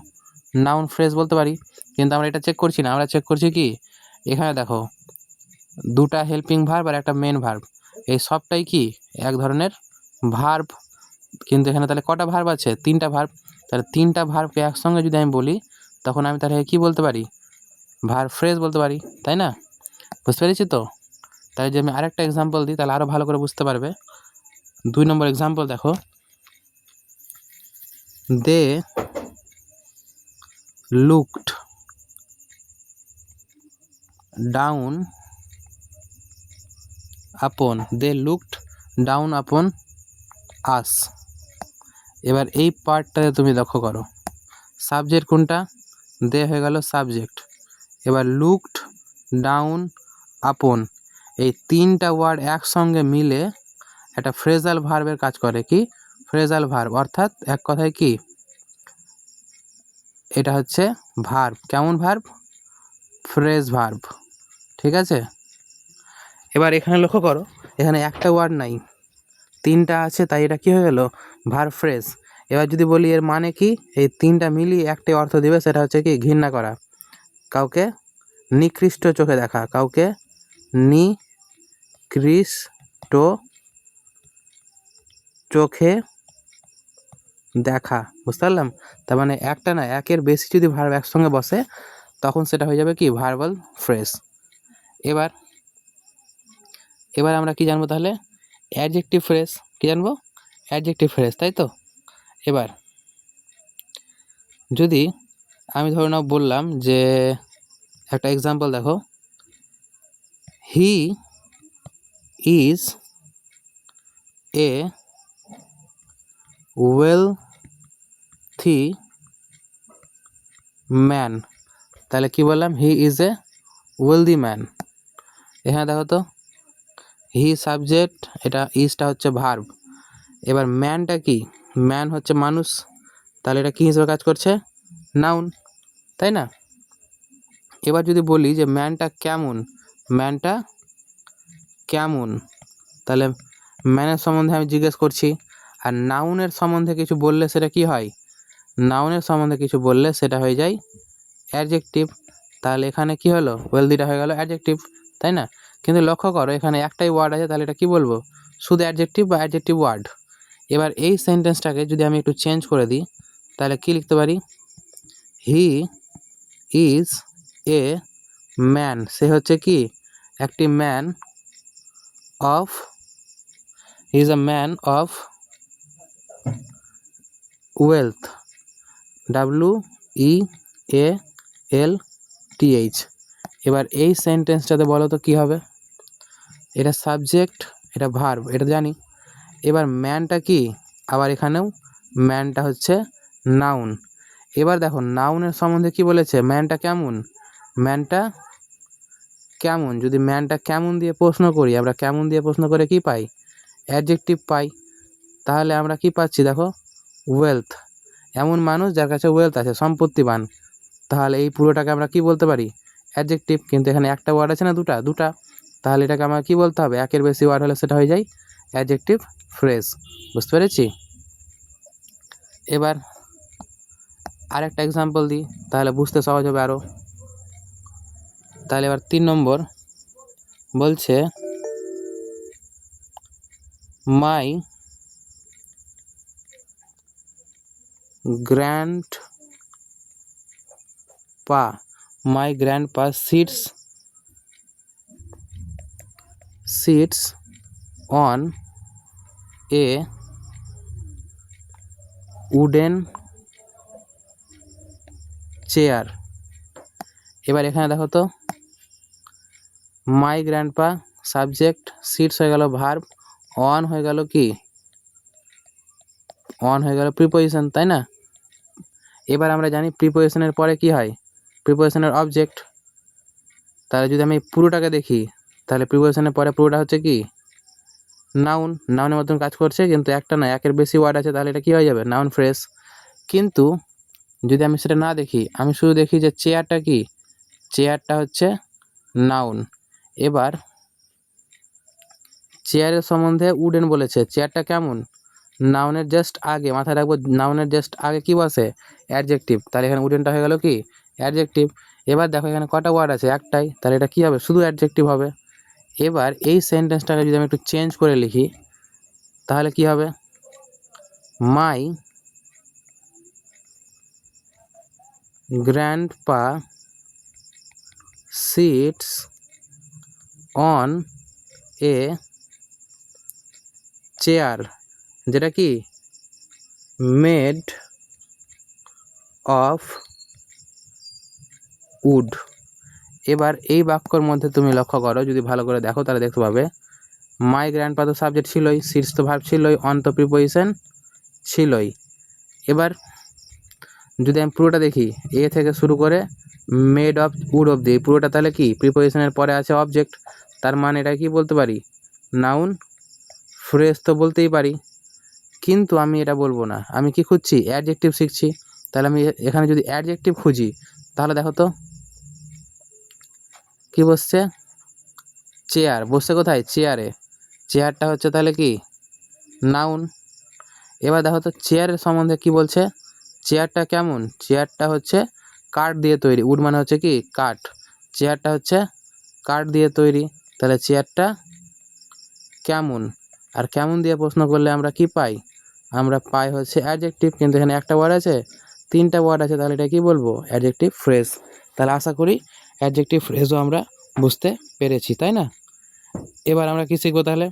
Speaker 1: নাউন ফ্রেজ বলতে পারি। কিন্তু আমরা এটা চেক করছি না, আমরা চেক করছি কি এখানে দেখো দুটা হেল্পিং ভার্ব আর একটা মেন ভার্ব, এই সবটাই কি এক ধরনের ভার্ব। কিন্তু এখানে তাহলে কটা ভার্ব আছে? 3টা ভার্ব। তাহলে 3টা ভার্বকে একসঙ্গে যদি আমি বলি তখন আমি তাহলে কি বলতে পারি? ভার্ব ফ্রেজ বলতে পারি, তাই না? বুঝতে পেরেছি তো? তাই যে আমি আরেকটা এক্সাম্পল দিই তাহলে আরও ভালো করে বুঝতে পারবে। 2 নম্বর এক্সাম্পল দেখো, they looked down upon, they looked down upon আস। এবার এই পার্টটাতে তুমি লক্ষ্য করো, সাবজেক্ট কোনটা? দে হয়ে গেল সাবজেক্ট। এবার লুকড ডাউন আপন, এই 3টা ওয়ার্ড একসঙ্গে মিলে একটা ফ্রেজাল ভার্বের কাজ করে। কি ফ্রেজাল ভার্ব? অর্থাৎ এক কথায় কি এটা হচ্ছে ভার্ব। কেমন ভার্ব? ফ্রেজ ভার্ব, ঠিক আছে? এবার এখানে লক্ষ্য করো, এখানে একটা ওয়ার্ড নাই, 3টা আছে, তাই এটা কি হয়ে গেল? Verb phrase. এবার যদি বলি এর মানে কি, এই 3টা মিলিয়ে একটাই অর্থ দিবে, সেটা হচ্ছে কি ঘৃণা করা, কাউকে নিকৃষ্ট চোখে দেখা, কাউকে নিকৃষ্ট চোখে দেখা। বুঝতে পারলাম? তার মানে একটা না, একের বেশি যদি ভার্ব একসঙ্গে বসে তখন সেটা হয়ে যাবে কি ভার্বাল ফ্রেজ। এবার আমরা কি জানবো তাহলে? Adjective phrase. কি জানবো? অ্যাডজেক্টিভ ফ্রেজ, তাই তো? এবার যদি আমি ধরে নাও বললাম যে একটা এক্সাম্পল দেখো, he is a wealthy man. তাহলে কি বললাম? He is a wealthy man. এখানে দেখো তো, হি সাবজেক্ট, এটা ইজটা হচ্ছে ভার্ব। এবার ম্যানটা কি? ম্যান হচ্ছে মানুষ, তাহলে এটা কী হিসেবে কাজ করছে? নাউন, তাই না? এবার যদি বলি যে ম্যানটা কেমন, ম্যানটা কেমন, তাহলে ম্যানের সম্বন্ধে আমি জিজ্ঞেস করছি। আর নাউনের সম্বন্ধে কিছু বললে সেটা কি হয়? নাউনের সম্বন্ধে কিছু বললে সেটা হয়ে যায় অ্যাডজেক্টিভ। তাহলে এখানে কি হলো? ওয়েলদিটা হয়ে গেল অ্যাডজেক্টিভ, তাই না? কিন্তু লক্ষ্য করো এখানে একটাই ওয়ার্ড আছে, তাহলে এটা কি বলবো? শুধু অ্যাডজেক্টিভ বা অ্যাডজেক্টিভ ওয়ার্ড। এবার এই সেন্টেন্সটাকে যদি আমি একটু চেঞ্জ করে দিই তাহলে কি লিখতে পারি? হি ইজ এ ম্যান, সে হচ্ছে কি একটি man of, he is a man of wealth, WEALTH। এবার এই সেন্টেন্সটাতে বলো তো কী হবে? এটা সাবজেক্ট, এটা ভার্ব, এটা জানি। এবার ম্যানটা কি? আবার এখানেও ম্যানটা হচ্ছে নাউন। এবার দেখো নাউনের সম্বন্ধে কি বলেছে? ম্যানটা কেমন, ম্যানটা কেমন। যদি ম্যানটা কেমন দিয়ে প্রশ্ন করি, আমরা কেমন দিয়ে প্রশ্ন করে কি পাই? অ্যাডজেক্টিভ পাই। তাহলে আমরা কি পাচ্ছি দেখো? ওয়েলথ, এমন মানুষ যার কাছে ওয়েলথ আছে, সম্পত্তিবান। তাহলে এই পুরোটাকে আমরা কি বলতে পারি? অ্যাডজেক্টিভ। কিন্তু এখানে একটা ওয়ার্ড আছে না, দুটা। তাহলে এটাকে আমরা কি বলতে হবে? একের বেশি ওয়ার্ড হলে সেটা হয়ে যায় অ্যাডজেক্টিভ ফ্রেজ। বুঝতে পেরেছি? এবার আরেকটা এক্সাম্পল দিই তাহলে বুঝতে সহজ হবে আরও। তাহলে এবার 3 নম্বর বলছে, my grandpa sits on a wooden chair. এবার এখানে দেখো তো, মাই গ্র্যান্ডপা সাবজেক্ট, সিটস হয়ে গেল ভার্ব, অন হয়ে গেল কি, অন হয়ে গেল প্রিপোজিশন, তাই না? এবার আমরা জানি প্রিপোজিশনের পরে কি হয়, প্রিপোজিশনের অবজেক্ট। তাহলে যদি আমি পুরোটাকে দেখি, তাহলে প্রিপোজিশনের পরে পুরোটা হচ্ছে কি, নাউন। নাউনের মতন কাজ করছে, কিন্তু একটা না, একের বেশি ওয়ার্ড আছে, তাহলে এটা কি হয়ে যাবে, নাউন ফ্রেজ। কিন্তু যদি আমি সেটা না দেখি, আমি শুধু দেখি যে চেয়ারটা কি, চেয়ারটা হচ্ছে নাউন। এবার চেয়ারের সম্বন্ধে উডেন বলেছে, চেয়ারটা কেমন, নাউনের জাস্ট আগে, মাথায় রাখবো নাউনের জাস্ট আগে কি বসে, অ্যাডজেক্টিভ। তাহলে এখানে উডেনটা হয়ে গেল কি, অ্যাডজেক্টিভ। এবার দেখো এখানে কটা ওয়ার্ড আছে, একটাই, তাহলে এটা কি হবে, শুধু অ্যাডজেক্টিভ হবে। এবার এই সেন্টেন্সটাকে যদি আমি একটু চেঞ্জ করে লিখি, তাহলে কি হবে, my grandpa sits on a chair, যেটা কি মেড অফ উড। এবার এই বাক্যর মধ্যে তুমি লক্ষ্য করো, যদি ভালো করে দেখো তাহলে দেখতে পাবে মাই গ্র্যান্ডপা তো সাবজেক্ট ছিলই, সিটস তো ভার্ব ছিলই, অন তো প্রিপোজিশন ছিলই। এবার যদি আমি পুরোটা দেখি, এ থেকে শুরু করে মেড অফ উড অবধি পুরোটা, তাহলে কি প্রিপোজিশনের পরে আছে অবজেক্ট, তার মানে এটা কি বলতে পারি, নাউন ফ্রেজ তো বলতেই পারি। কিন্তু আমি এটা বলবো না, আমি কি খুঁজছি, অ্যাডজেক্টিভ শিখছি। তাহলে আমি এখানে যদি অ্যাডজেক্টিভ খুঁজি, তাহলে দেখো তো কি বসছে, চেয়ার বসছে কোথায়, চেয়ারে। চেয়ারটা হচ্ছে তাহলে কি, নাউন। এবার দেখো তো চেয়ারের সম্বন্ধে কি বলছে, চেয়ারটা কেমন, চেয়ারটা হচ্ছে কাঠ দিয়ে তৈরি, উড মানে হচ্ছে কি কাঠ, চেয়ারটা হচ্ছে কাঠ দিয়ে তৈরি। তাহলে চেয়ারটা কেমন, আর কেমন দিয়ে প্রশ্ন করলে আমরা কি পাই, আমরা পাই হচ্ছে অ্যাডজেক্টিভ। কিন্তু এখানে একটা ওয়ার্ড আছে, তিনটা ওয়ার্ড আছে, তাহলে এটা কি বলবো, অ্যাডজেক্টিভ ফ্রেজ। তাহলে আশা করি অ্যাডজেক্টিভ ফ্রেজও আমরা বুঝতে পেরেছি, তাই না? এবার আমরা কি শিখবো, তাহলে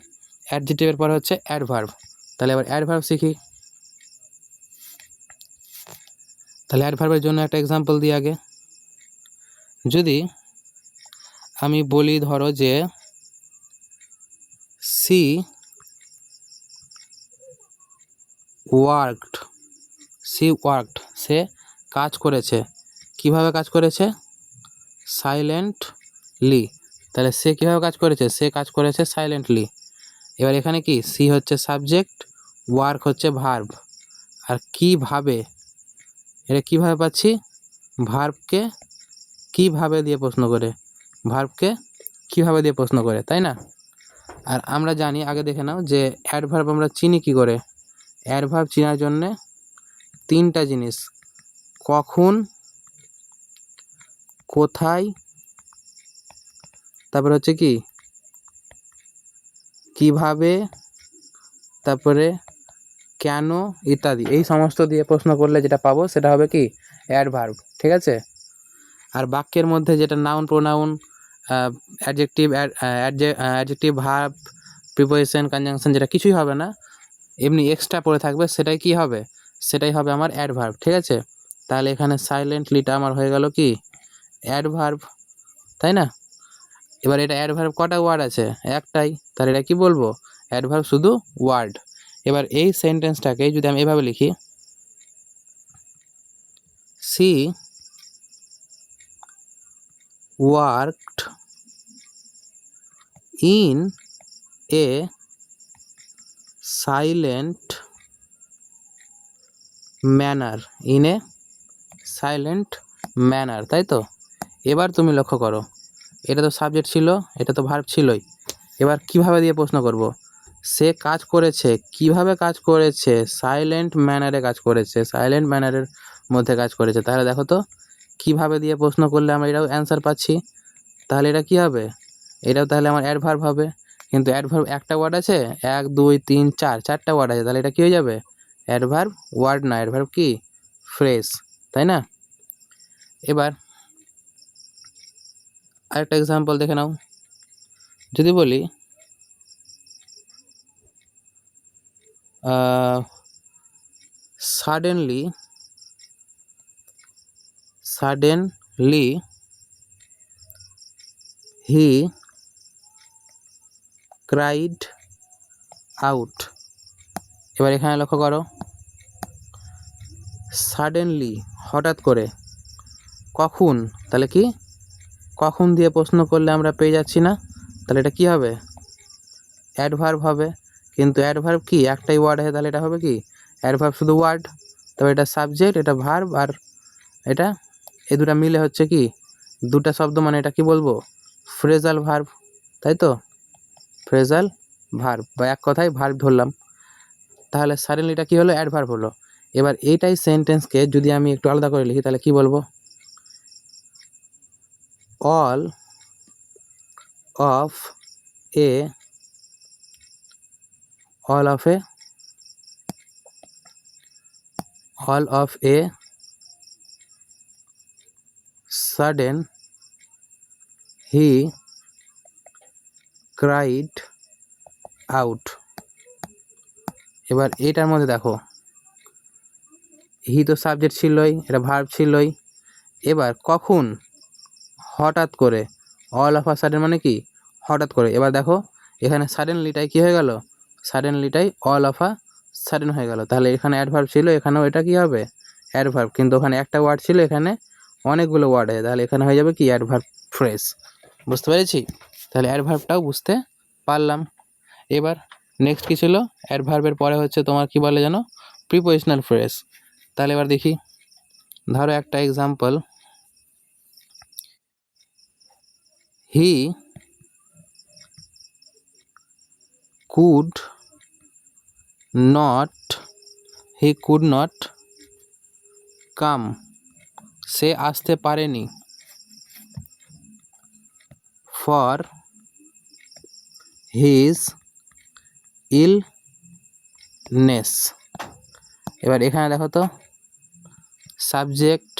Speaker 1: অ্যাডজেক্টিভের পরে হচ্ছে অ্যাডভার্ব। তাহলে এবার অ্যাডভার্ব শিখি। তাহলে অ্যাডভার্বের জন্য একটা এক্সাম্পল দিই আগে। যদি আমি বলি ধরো যে সি ওয়ার্কড, সি ওয়ার্কড সে কাজ করেছে, কিভাবে কাজ করেছে, সাইলেন্টলি। তাহলে সে কীভাবে কাজ করেছে, সে কাজ করেছে সাইলেন্টলি। এবার এখানে কি, সি হচ্ছে সাবজেক্ট, ওয়ার্ক হচ্ছে ভার্ব, আর কিভাবে, এটা কিভাবে পাচ্ছি, ভার্বকে কিভাবে দিয়ে প্রশ্ন করে, ভার্বকে কিভাবে দিয়ে প্রশ্ন করে, তাই না? আর আমরা জানি, আগে দেখে নাও যে অ্যাডভার্ব আমরা চিনি কি করে। অ্যাডভার্ব চেনার জন্যে তিনটা জিনিস, কখন, কোথায়, তারপরে হচ্ছে কি কিভাবে, তারপরে কেন ইত্যাদি। এই সমস্ত দিয়ে প্রশ্ন করলে যেটা পাবো সেটা হবে কি, অ্যাডভার্ব। ঠিক আছে? আর বাক্যের মধ্যে যেটা noun, pronoun, adjective, adjective, verb, preposition, conjunction, যেটা কিছুই হবে না, এমনি এক্সট্রা পড়ে থাকবে, সেটাই কি হবে, সেটাই হবে আমার অ্যাডভার্ব। ঠিক আছে? তাহলে এখানে সাইলেন্টলিটা আমার হয়ে গেল কি, অ্যাডভার্ব, তাই না? এবার এটা অ্যাডভার্ব কটা ওয়ার্ড আছে, একটাই, তাহলে এটা কি বলবো, অ্যাডভার্ব শুধু ওয়ার্ড। এবার এই সেন্টেন্সটাকে যদি আমি এভাবে লিখি, she worked in a silent manner, in a silent manner, তাই তো? এবার তুমি লক্ষ্য করো, এটা তো সাবজেক্ট ছিল, এটা তো ভার্ব ছিলই। এবার কিভাবে দিয়ে প্রশ্ন করব, সে কাজ করেছে, কিভাবে কাজ করেছে, সাইলেন্ট ম্যানারে কাজ করেছে, সাইলেন্ট ম্যানারের মধ্যে কাজ করেছে। তাহলে দেখো তো কিভাবে দিয়ে প্রশ্ন করলে আমরা এটাও অ্যান্সার পাচ্ছি, তাহলে এটা কি হবে, এটাও তাহলে আমার অ্যাডভার্ব হবে। কিন্তু অ্যাডভার্ব একটা ওয়ার্ড আছে, 1 2 3 4, চারটা ওয়ার্ড আছে, তাহলে এটা কী হয়ে যাবে, অ্যাডভার্ব ওয়ার্ড না, অ্যাডভার্ব কি ফ্রেজ, তাই না? এবার আরেকটা এক্সাম্পল দেখে নাও। যদি বলি সাডেনলি সাডেনলি হি ক্রাইড আউট। এবার এখানে লক্ষ্য করো, সাডেনলি হঠাৎ করে, কখন, তাহলে কি কখন দিয়ে প্রশ্ন করলে আমরা পেয়ে যাচ্ছি না, তাহলে এটা কি হবে, অ্যাডভার্ব হবে। কিন্তু অ্যাডভার্ব কি একটাই ওয়ার্ড আছে, তাহলে এটা হবে কি অ্যাডভার্ব শুধু ওয়ার্ড। তবে এটা সাবজেক্ট, এটা ভার্ব, আর এটা এই দুটা মিলে হচ্ছে কি দুটা শব্দ, মানে এটা কি বলবো ফ্রেজাল ভার্ব, তাই তো, ফ্রেজাল ভার্ব বা এক কথায় ভার্ব ধরলাম। তাহলে সাডেনলি এটা কি হলো, অ্যাডভার্ব হলো। এবার এইটাই সেন্টেন্সকে যদি আমি একটু আলাদা করে লিখি তাহলে কি বলবো, all of A, all of a sudden he cried out। এবার এটার মধ্যে দেখো, হি তো সাবজেক্ট ছিলই, এটা ভার্ব ছিলই। এবার কখন, হঠাৎ করে, অল অফ আ সাডেন মানে কি হঠাৎ করে। এবার দেখো এখানে সাডেনলিটাই কি হয়ে গেল, সাডেনলিটাই অল অফ আ সাডেন হয়ে গেল। তাহলে এখানে অ্যাডভার্ব ছিল, এখানেও এটা কি হবে অ্যাডভার্ব, কিন্তু ওখানে একটা ওয়ার্ড ছিল, এখানে অনেকগুলো ওয়ার্ড আছে, তাহলে এখানে হয়ে যাবে কি অ্যাডভার্ব ফ্রেজ। বুঝতে পেরেছি? তাহলে অ্যাডভার্বটাও বুঝতে পারলাম। এবার নেক্সট কী ছিল, অ্যাডভার্বের পরে হচ্ছে তোমার কি বলে যেন, প্রিপোজিশনাল ফ্রেজ। তাহলে এবার দেখি, ধরো একটা example, he could not come, সে আসতে পারেনি, ফর হিজ ইলনেস। এবার এখানে দেখো তো, সাবজেক্ট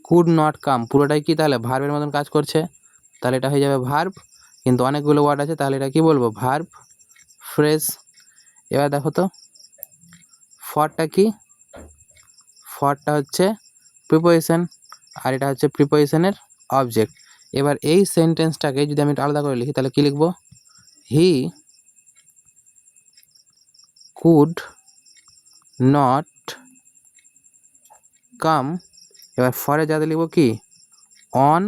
Speaker 1: কুড নট কাম পুরোটাই কি তাহলে ভার্বের মতন কাজ করছে, তাহলে এটা হয়ে যাবে ভার্ব, কিন্তু অনেকগুলো ওয়ার্ড আছে, তাহলে এটা কি বলবো ভার্ব ফ্রেজ। এবার দেখো তো, ফরটা কি, ফরটা হচ্ছে প্রিপোজিশন, আর এটা হচ্ছে প্রিপোজিশনের অবজেক্ট। এবার এই সেন্টেন্সটাকে যদি আমি একটু আলাদা করে লিখি তাহলে কি লিখব, হি কুড নট কাম। এবার ফরে যাতে লিখব কি, on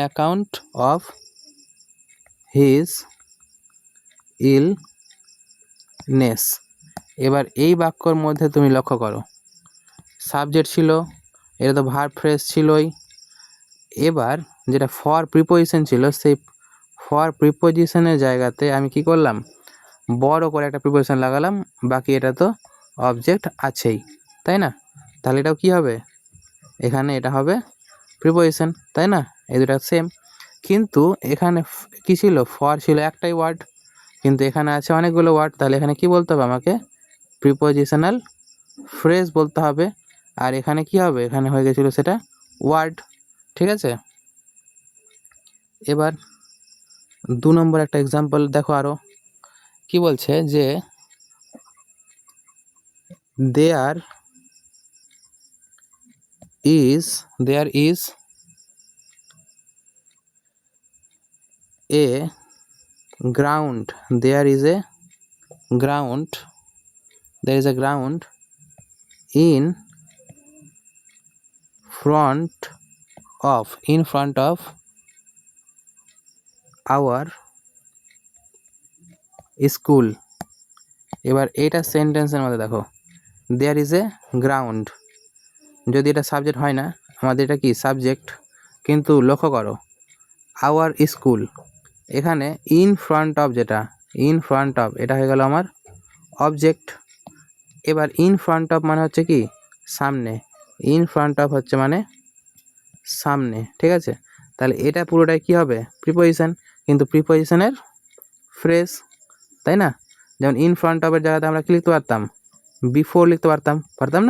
Speaker 1: account of his illness. এবার এই বাক্যর মধ্যে তুমি লক্ষ্য করো, সাবজেক্ট ছিল, এটা তো ভার্ব ফ্রেজ ছিলই। এবার যেটা ফর প্রিপোজিশন ছিল, সেই ফর প্রিপোজিশনের জায়গাতে আমি কি করলাম, বড় করে একটা প্রিপোজিশন লাগালাম, বাকি এটা তো অবজেক্ট আছেই, তাই না? তাহলে এটাও কি হবে, এখানে এটা হবে প্রিপোজিশন, তাই না? এই দুটা সেম। কিন্তু এখানে কি ছিল, ফর ছিল একটাই ওয়ার্ড, কিন্তু এখানে আছে অনেকগুলো ওয়ার্ড, তাহলে এখানে কি বলতে হবে আমাকে, প্রিপোজিশনাল ফ্রেজ বলতে হবে। আর এখানে কি হবে, এখানে হয়ে গেছিলো সেটা ওয়ার্ড, ঠিক আছে? এবার 2 নম্বর একটা এক্সাম্পল দেখো, আরও কি বলছে যে there is a ground, there is a ground in front of our school. এবার এইটা সেন্টেন্সের মধ্যে দেখো, দেয়ার ইজ এ গ্রাউন্ড, যদি এটা সাবজেক্ট হয় না, আমাদের এটা কি সাবজেক্ট, কিন্তু লক্ষ্য করো আওয়ার স্কুল, এখানে ইন ফ্রন্ট অফ, যেটা ইন ফ্রন্ট অফ এটা হয়ে গেল আমার অবজেক্ট। এবার ইন ফ্রন্ট অফ মানে হচ্ছে কি সামনে, ইন ফ্রন্ট অফ হচ্ছে মানে সামনে, ঠিক আছে? তাহলে এটা পুরোটাই কি হবে প্রিপোজিশন, কিন্তু প্রিপোজিশনের ফ্রেজ, তাই না? যেমন ইন ফ্রন্ট অফের জায়গাতে আমরা কি লিখতে পারতাম, বিফোর লিখতে পারতাম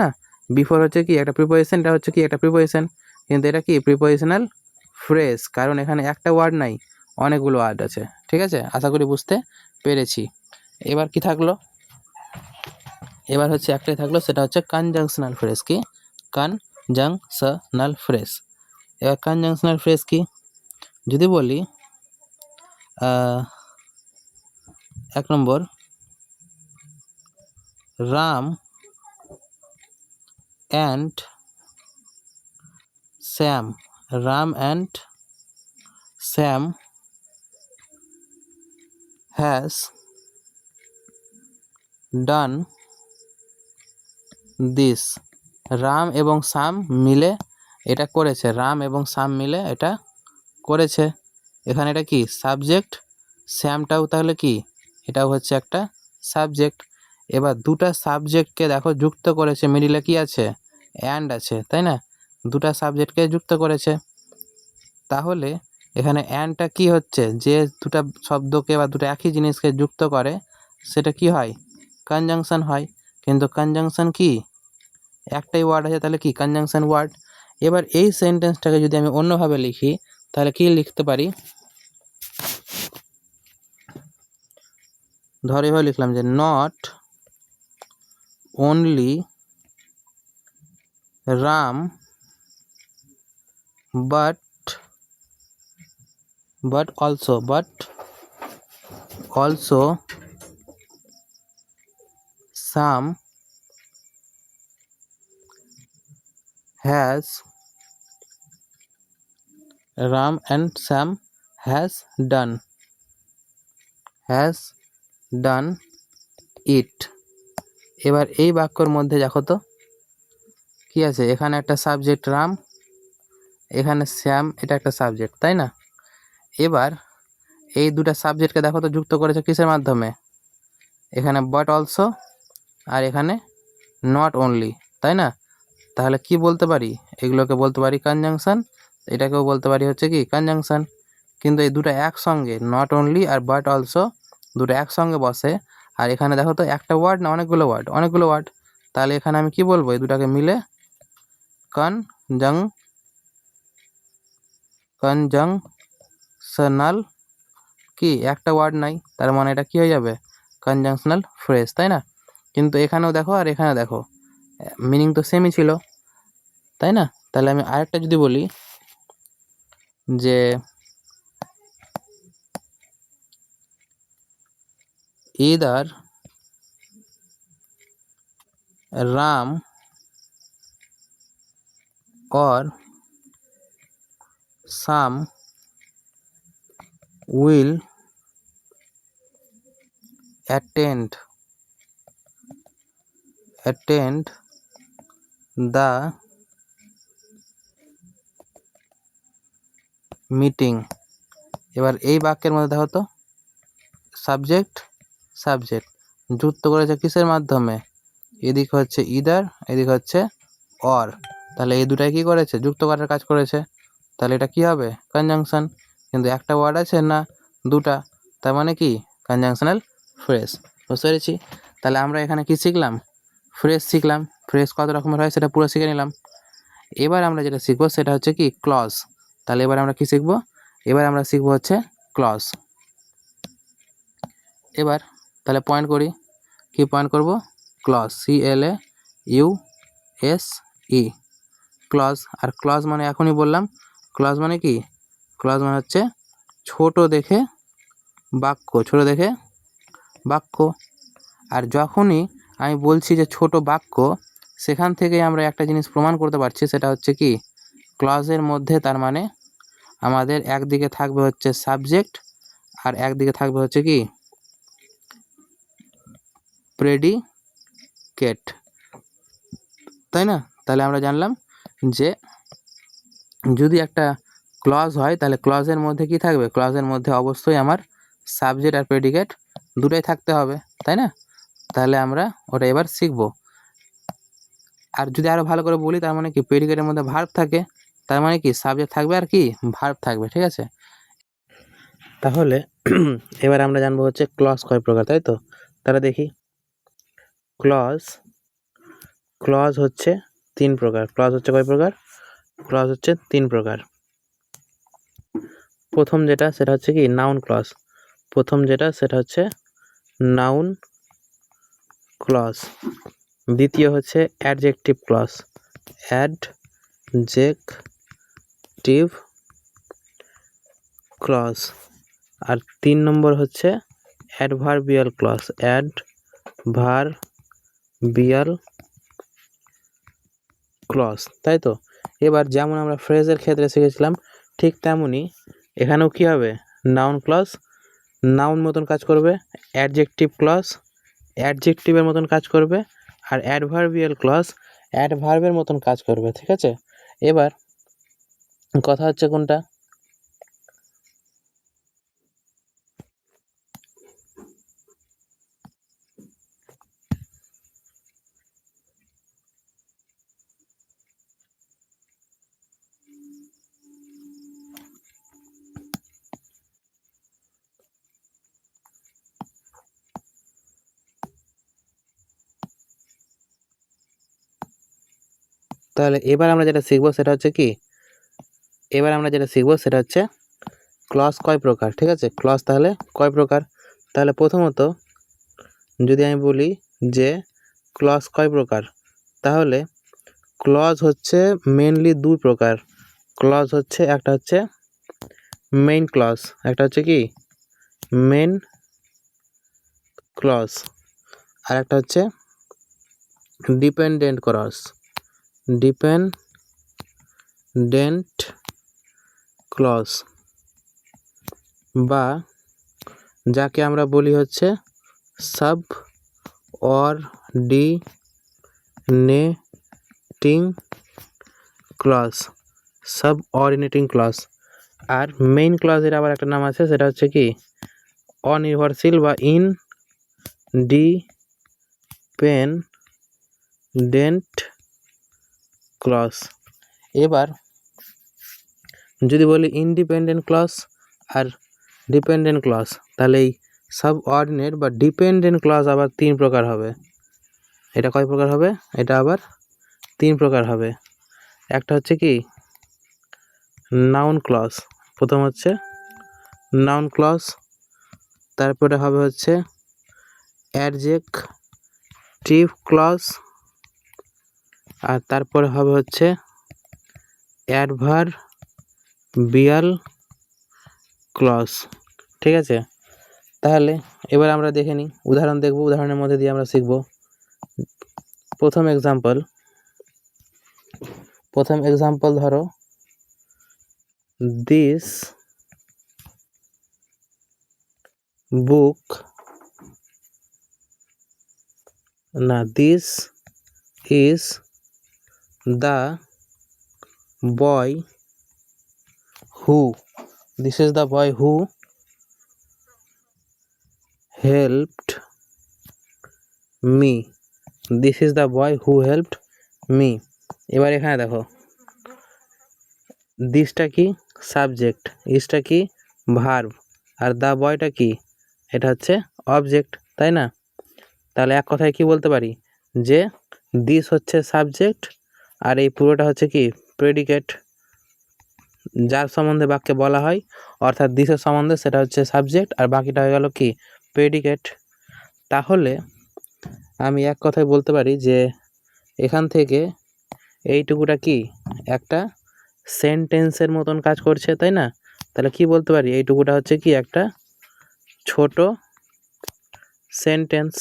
Speaker 1: না? বিফোর হচ্ছে কি একটা প্রিপোজিশন, এটা হচ্ছে কি একটা প্রিপোজিশন, কিন্তু এটা কি প্রিপোজিশনাল ফ্রেজ, কারণ এখানে একটা ওয়ার্ড নাই, অনেকগুলো ওয়ার্ড আছে, ঠিক আছে? আশা করি বুঝতে পেরেছি। এবার কি থাকলো, এবার হচ্ছে একটাই থাকলো, সেটা হচ্ছে কনজাংশনাল ফ্রেজ। কি কনজাংশনাল ফ্রেজ? এবার কনজাংশনাল ফ্রেজ কি যদি বলি, 1 নম্বর, Ram and Shyam, Ram and Shyam has done this. Ram এবং শ্যাম মিলে এটা করেছে, রাম এবং শ্যাম মিলে এটা করেছে। এখানে এটা কি সাবজেক্ট, শ্যামটাও তাহলে কি এটাও হচ্ছে একটা সাবজেক্ট। এবার দুটা সাবজেক্টকে দেখো যুক্ত করেছে, মিডিলে কি আছে, অ্যান্ড আছে, তাই না? দুটা সাবজেক্টকে যুক্ত করেছে, তাহলে এখানে অ্যান্ডটা কি হচ্ছে, যে দুটা শব্দকে বা দুটো একই জিনিসকে যুক্ত করে সেটা কি হয়, কনজাংশন হয়। কিন্তু কনজাংশন কি একটাই ওয়ার্ড আছে, তাহলে কি কনজাংশন ওয়ার্ড। এবার এই সেন্টেন্সটাকে যদি আমি অন্যভাবে লিখি তাহলে কি লিখতে পারি, ধর এভাবে লিখলাম যে not only Ram but also Sam has Ram and Sam has done it. এবার এই বাক্যর মধ্যে দেখো তো কি আছে, এখানে একটা সাবজেক্ট রাম, এখানে শ্যাম, এটা একটা সাবজেক্ট, তাই না? এবার এই দুটা সাবজেক্টকে দেখো তো যুক্ত করেছে কিসের মাধ্যমে, এখানে বাট অলসো আর এখানে নট অনলি, তাই না? তাহলে কি বলতে পারি, এগুলোকে বলতে পারি কনজাংশন, এটাকেও বলতে পারি হচ্ছে কি কনজাংশন। কিন্তু এই দুটো একসঙ্গে, নট অনলি আর বাট অলসো দুটো একসঙ্গে বসে, আর এখানে দেখো তো একটা ওয়ার্ড না অনেকগুলো ওয়ার্ড, অনেকগুলো ওয়ার্ড, তাহলে এখানে আমি কি বলবো, এই দুটাকে মিলে কনজাংশনাল, কি একটা ওয়ার্ড নাই, তার মানে এটা কি হয়ে যাবে, কনজাংশনাল ফ্রেজ, তাই না? কিন্তু এখানেও দেখো আর এখানে দেখো মিনিং তো সেমই ছিল, তাই না? তাহলে আমি আরেকটা যদি বলি যে either Ram or Sam will attend the meeting. এবার এই বাক্যের মধ্যে দেখো তো সাবজেক্ট যুক্ত করেছে কিসের মাধ্যমে, এদিক হচ্ছে ইদার, এদিক হচ্ছে অর, তাহলে এই দুটাই কি করেছে, যুক্ত করার কাজ করেছে, তাহলে এটা কি হবে, কনজাংশন। কিন্তু একটা ওয়ার্ড আছে না দুটা, তার মানে কি কনজাংশনাল ফ্রেজ। বুঝতে পেরেছি? তাহলে আমরা এখানে কি শিখলাম, ফ্রেজ শিখলাম। ফ্রেজ কত রকমের হয় সেটা পুরো শিখে নিলাম। এবার আমরা যেটা শিখবো সেটা হচ্ছে কি ক্লজ। তাহলে এবার আমরা কি শিখবো, এবার আমরা শিখবো হচ্ছে ক্লজ। এবার তাহলে পয়েন্ট করি, কি পয়েন্ট করব, ক্লজ, CLAUSE, ক্লজ। আর ক্লজ মানে এখনই বললাম, ক্লজ মানে কি, ক্লজ মানে হচ্ছে ছোট দেখে বাক্য। আর যখনই আমি বলছি যে ছোট বাক্য, সেখান থেকেই আমরা একটা জিনিস প্রমাণ করতে পারছি, সেটা হচ্ছে কি ক্লজের মধ্যে তার মানে আমাদের একদিকে থাকবে হচ্ছে সাবজেক্ট আর একদিকে থাকবে হচ্ছে কি প্রেডিকেট, তাই না? তাহলে আমরা জানলাম যে যদি একটা ক্লজ হয় তাহলে ক্লজের মধ্যে কি থাকবে, ক্লজের মধ্যে অবশ্যই আমার সাবজেক্ট আর প্রেডিকেট দুটোই থাকতে হবে, তাই না? তাহলে আমরা ওটা এবার শিখব। আর যদি আরও ভালো করে বলি, তার মানে কি প্রেডিকেটের মধ্যে ভার্ব থাকে, তার মানে কি সাবজেক্ট থাকবে আর কি ভার্ব থাকবে, ঠিক আছে? তাহলে এবার আমরা জানবো হচ্ছে ক্লজ কয় প্রকার, তাই তো? তাহলে দেখি, ক্লজ হচ্ছে 3 প্রকার। ক্লজ হচ্ছে কয় প্রকার, ক্লজ হচ্ছে 3 প্রকার। প্রথম যেটা সেটা হচ্ছে কি নাউন ক্লজ, নাউন ক্লজ। দ্বিতীয় হচ্ছে অ্যাডজেক্টিভ ক্লজ, অ্যাডজেক্টিভ ক্লজ। আর 3 নম্বর হচ্ছে অ্যাডভার্বিয়াল ক্লজ, অ্যাডভার্বিয়াল ক্লজ, তাই তো। এবার যেমন আমরা ফ্রেজের ক্ষেত্রে শিখেছিলাম ঠিক তেমনই এখানেও কী হবে, নাউন ক্লজ নাউন মতন কাজ করবে, অ্যাডজেক্টিভ ক্লজ অ্যাডজেক্টিভের মতন কাজ করবে, আর অ্যাডভার্বিয়াল ক্লজ অ্যাডভার্বের মতন কাজ করবে, ঠিক আছে। এবার কথা হচ্ছে কোনটা, তাহলে এবার আমরা যেটা শিখবো সেটা হচ্ছে কি, ক্লজ কয় প্রকার, ঠিক আছে। ক্লজ তাহলে কয় প্রকার, তাহলে প্রথমত যদি আমি বলি যে ক্লজ কয় প্রকার, তাহলে ক্লজ হচ্ছে মেনলি 2 প্রকার। ক্লজ হচ্ছে একটা হচ্ছে মেইন ক্লজ, একটা হচ্ছে কি মেন ক্লজ, আর একটা হচ্ছে ডিপেন্ডেন্ট ক্লজ, ডিপেন্ডেন্ট ক্লজ, বা যাকে আমরা বলি হচ্ছে সাবঅর্ডিনেটিং ক্লজ, সাবঅর্ডিনেটিং ক্লজ। আর মেইন ক্লজের আবার একটা নাম আছে, সেটা হচ্ছে কি অনির্ভরশীল বা ইনডিপেন্ডেন্ট ক্লজ। এবার যদি বলি ইন্ডিপেন্ডেন্ট ক্লজ আর ডিপেন্ডেন্ট ক্লজ, তাহলে এই সাবঅর্ডিনেট বা ডিপেন্ডেন্ট ক্লজ আবার 3 প্রকার হবে। এটা কয় প্রকার হবে, এটা আবার 3 প্রকার হবে। একটা হচ্ছে কি নাউন ক্লজ, প্রথম হচ্ছে নাউন ক্লজ, তারপরে হবে হচ্ছে অ্যাডজেক্টিভ ক্লজ, আর তারপরে হবে হচ্ছে অ্যাডভার্বিয়াল ক্লজ, ঠিক আছে। তাহলে এবার আমরা দেখে নিই, উদাহরণ দেখব, উদাহরণের মধ্যে দিয়ে আমরা শিখব। প্রথম এক্সাম্পল ধরো, দিস বুক না, this is the boy who, this is the boy who helped me, this is the boy who helped me. এবার এখানে দেখো দিসটা কি সাবজেক্ট, ইজটা কি ভার্ব, আর দ্য বয়টা কি, এটা হচ্ছে অবজেক্ট, তাই না। তাহলে এক কথায় কি বলতে পারি যে দিস হচ্ছে সাবজেক্ট আর এই পুরোটা হচ্ছে কি প্রেডিকেট, যার সম্বন্ধে বাক্যে বলা হয় অর্থাৎ দিসের সম্বন্ধে সেটা হচ্ছে সাবজেক্ট, আর বাকিটা হয়ে গেল কি প্রেডিকেট। তাহলে আমি এক কথায় বলতে পারি যে এখান থেকে এইটুকুটা কি একটা সেন্টেন্সের মতন কাজ করছে, তাই না। তাহলে কি বলতে পারি, এইটুকুটা হচ্ছে কি একটা ছোট সেন্টেন্স।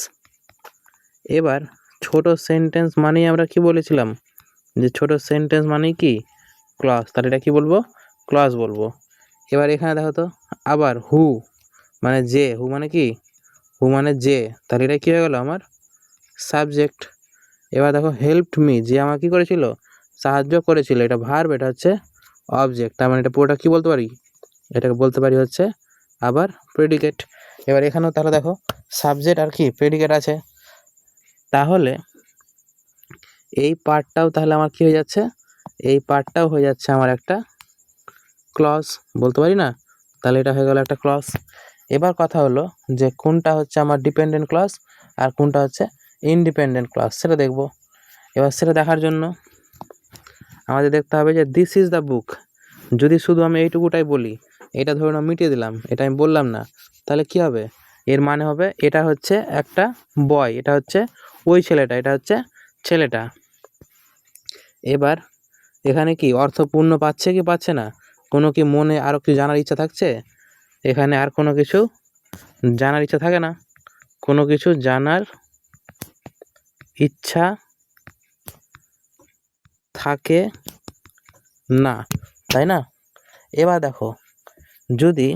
Speaker 1: এবার ছোট সেন্টেন্স মানেই আমরা কি বলেছিলাম যে ছোট সেন্টেন্স মানেই কি ক্লজ, তাহলে এটা কি বলবো ক্লজ বলবো। এবার এখানে দেখো তো আবার হু মানে যে, হু মানে কি হু মানে যে, তাহলে এটা কী হয়ে গেল আমার সাবজেক্ট। এবার দেখো হেল্পড মি, যে আমার কী করেছিল সাহায্য করেছিল, এটা ভার্ব, এটা হচ্ছে অবজেক্ট, তার মানে এটা পুরোটা কী বলতে পারি, এটাকে বলতে পারি হচ্ছে আবার প্রেডিকেট। এবার এখানেও তাহলে দেখো সাবজেক্ট আর কি প্রেডিকেট আছে, তাহলে এই পার্টটাও তাহলে আমার কী হয়ে যাচ্ছে, এই পার্টটাও হয়ে যাচ্ছে আমার একটা ক্লজ, বলতে পারি না। তাহলে এটা হয়ে গেল একটা ক্লজ। এবার কথা হলো যে কোনটা হচ্ছে আমার ডিপেন্ডেন্ট ক্লজ আর কোনটা হচ্ছে ইনডিপেন্ডেন্ট ক্লজ, সেটা দেখব। এবার সেটা দেখার জন্য আমাদের দেখতে হবে যে দিস ইজ দ্য বুক, যদি শুধু আমি এইটুকুটাই বলি, এটা ধরুন আমি মিটিয়ে দিলাম, এটা আমি বললাম না, তাহলে কি হবে, এর মানে হবে এটা হচ্ছে একটা বয়, এটা হচ্ছে ওই ছেলেটা, এটা হচ্ছে ছেলেটা। এবার এখানে কি অর্থপূর্ণ পাচ্ছে কি পাচ্ছে না? কোনো কি মনে আরও কিছু জানার ইচ্ছা থাকছে? এখানে আর কোনো কিছু জানার ইচ্ছা থাকে না, কোনো কিছু জানার ইচ্ছা থাকে না, তাই না? এবার দেখো, যদি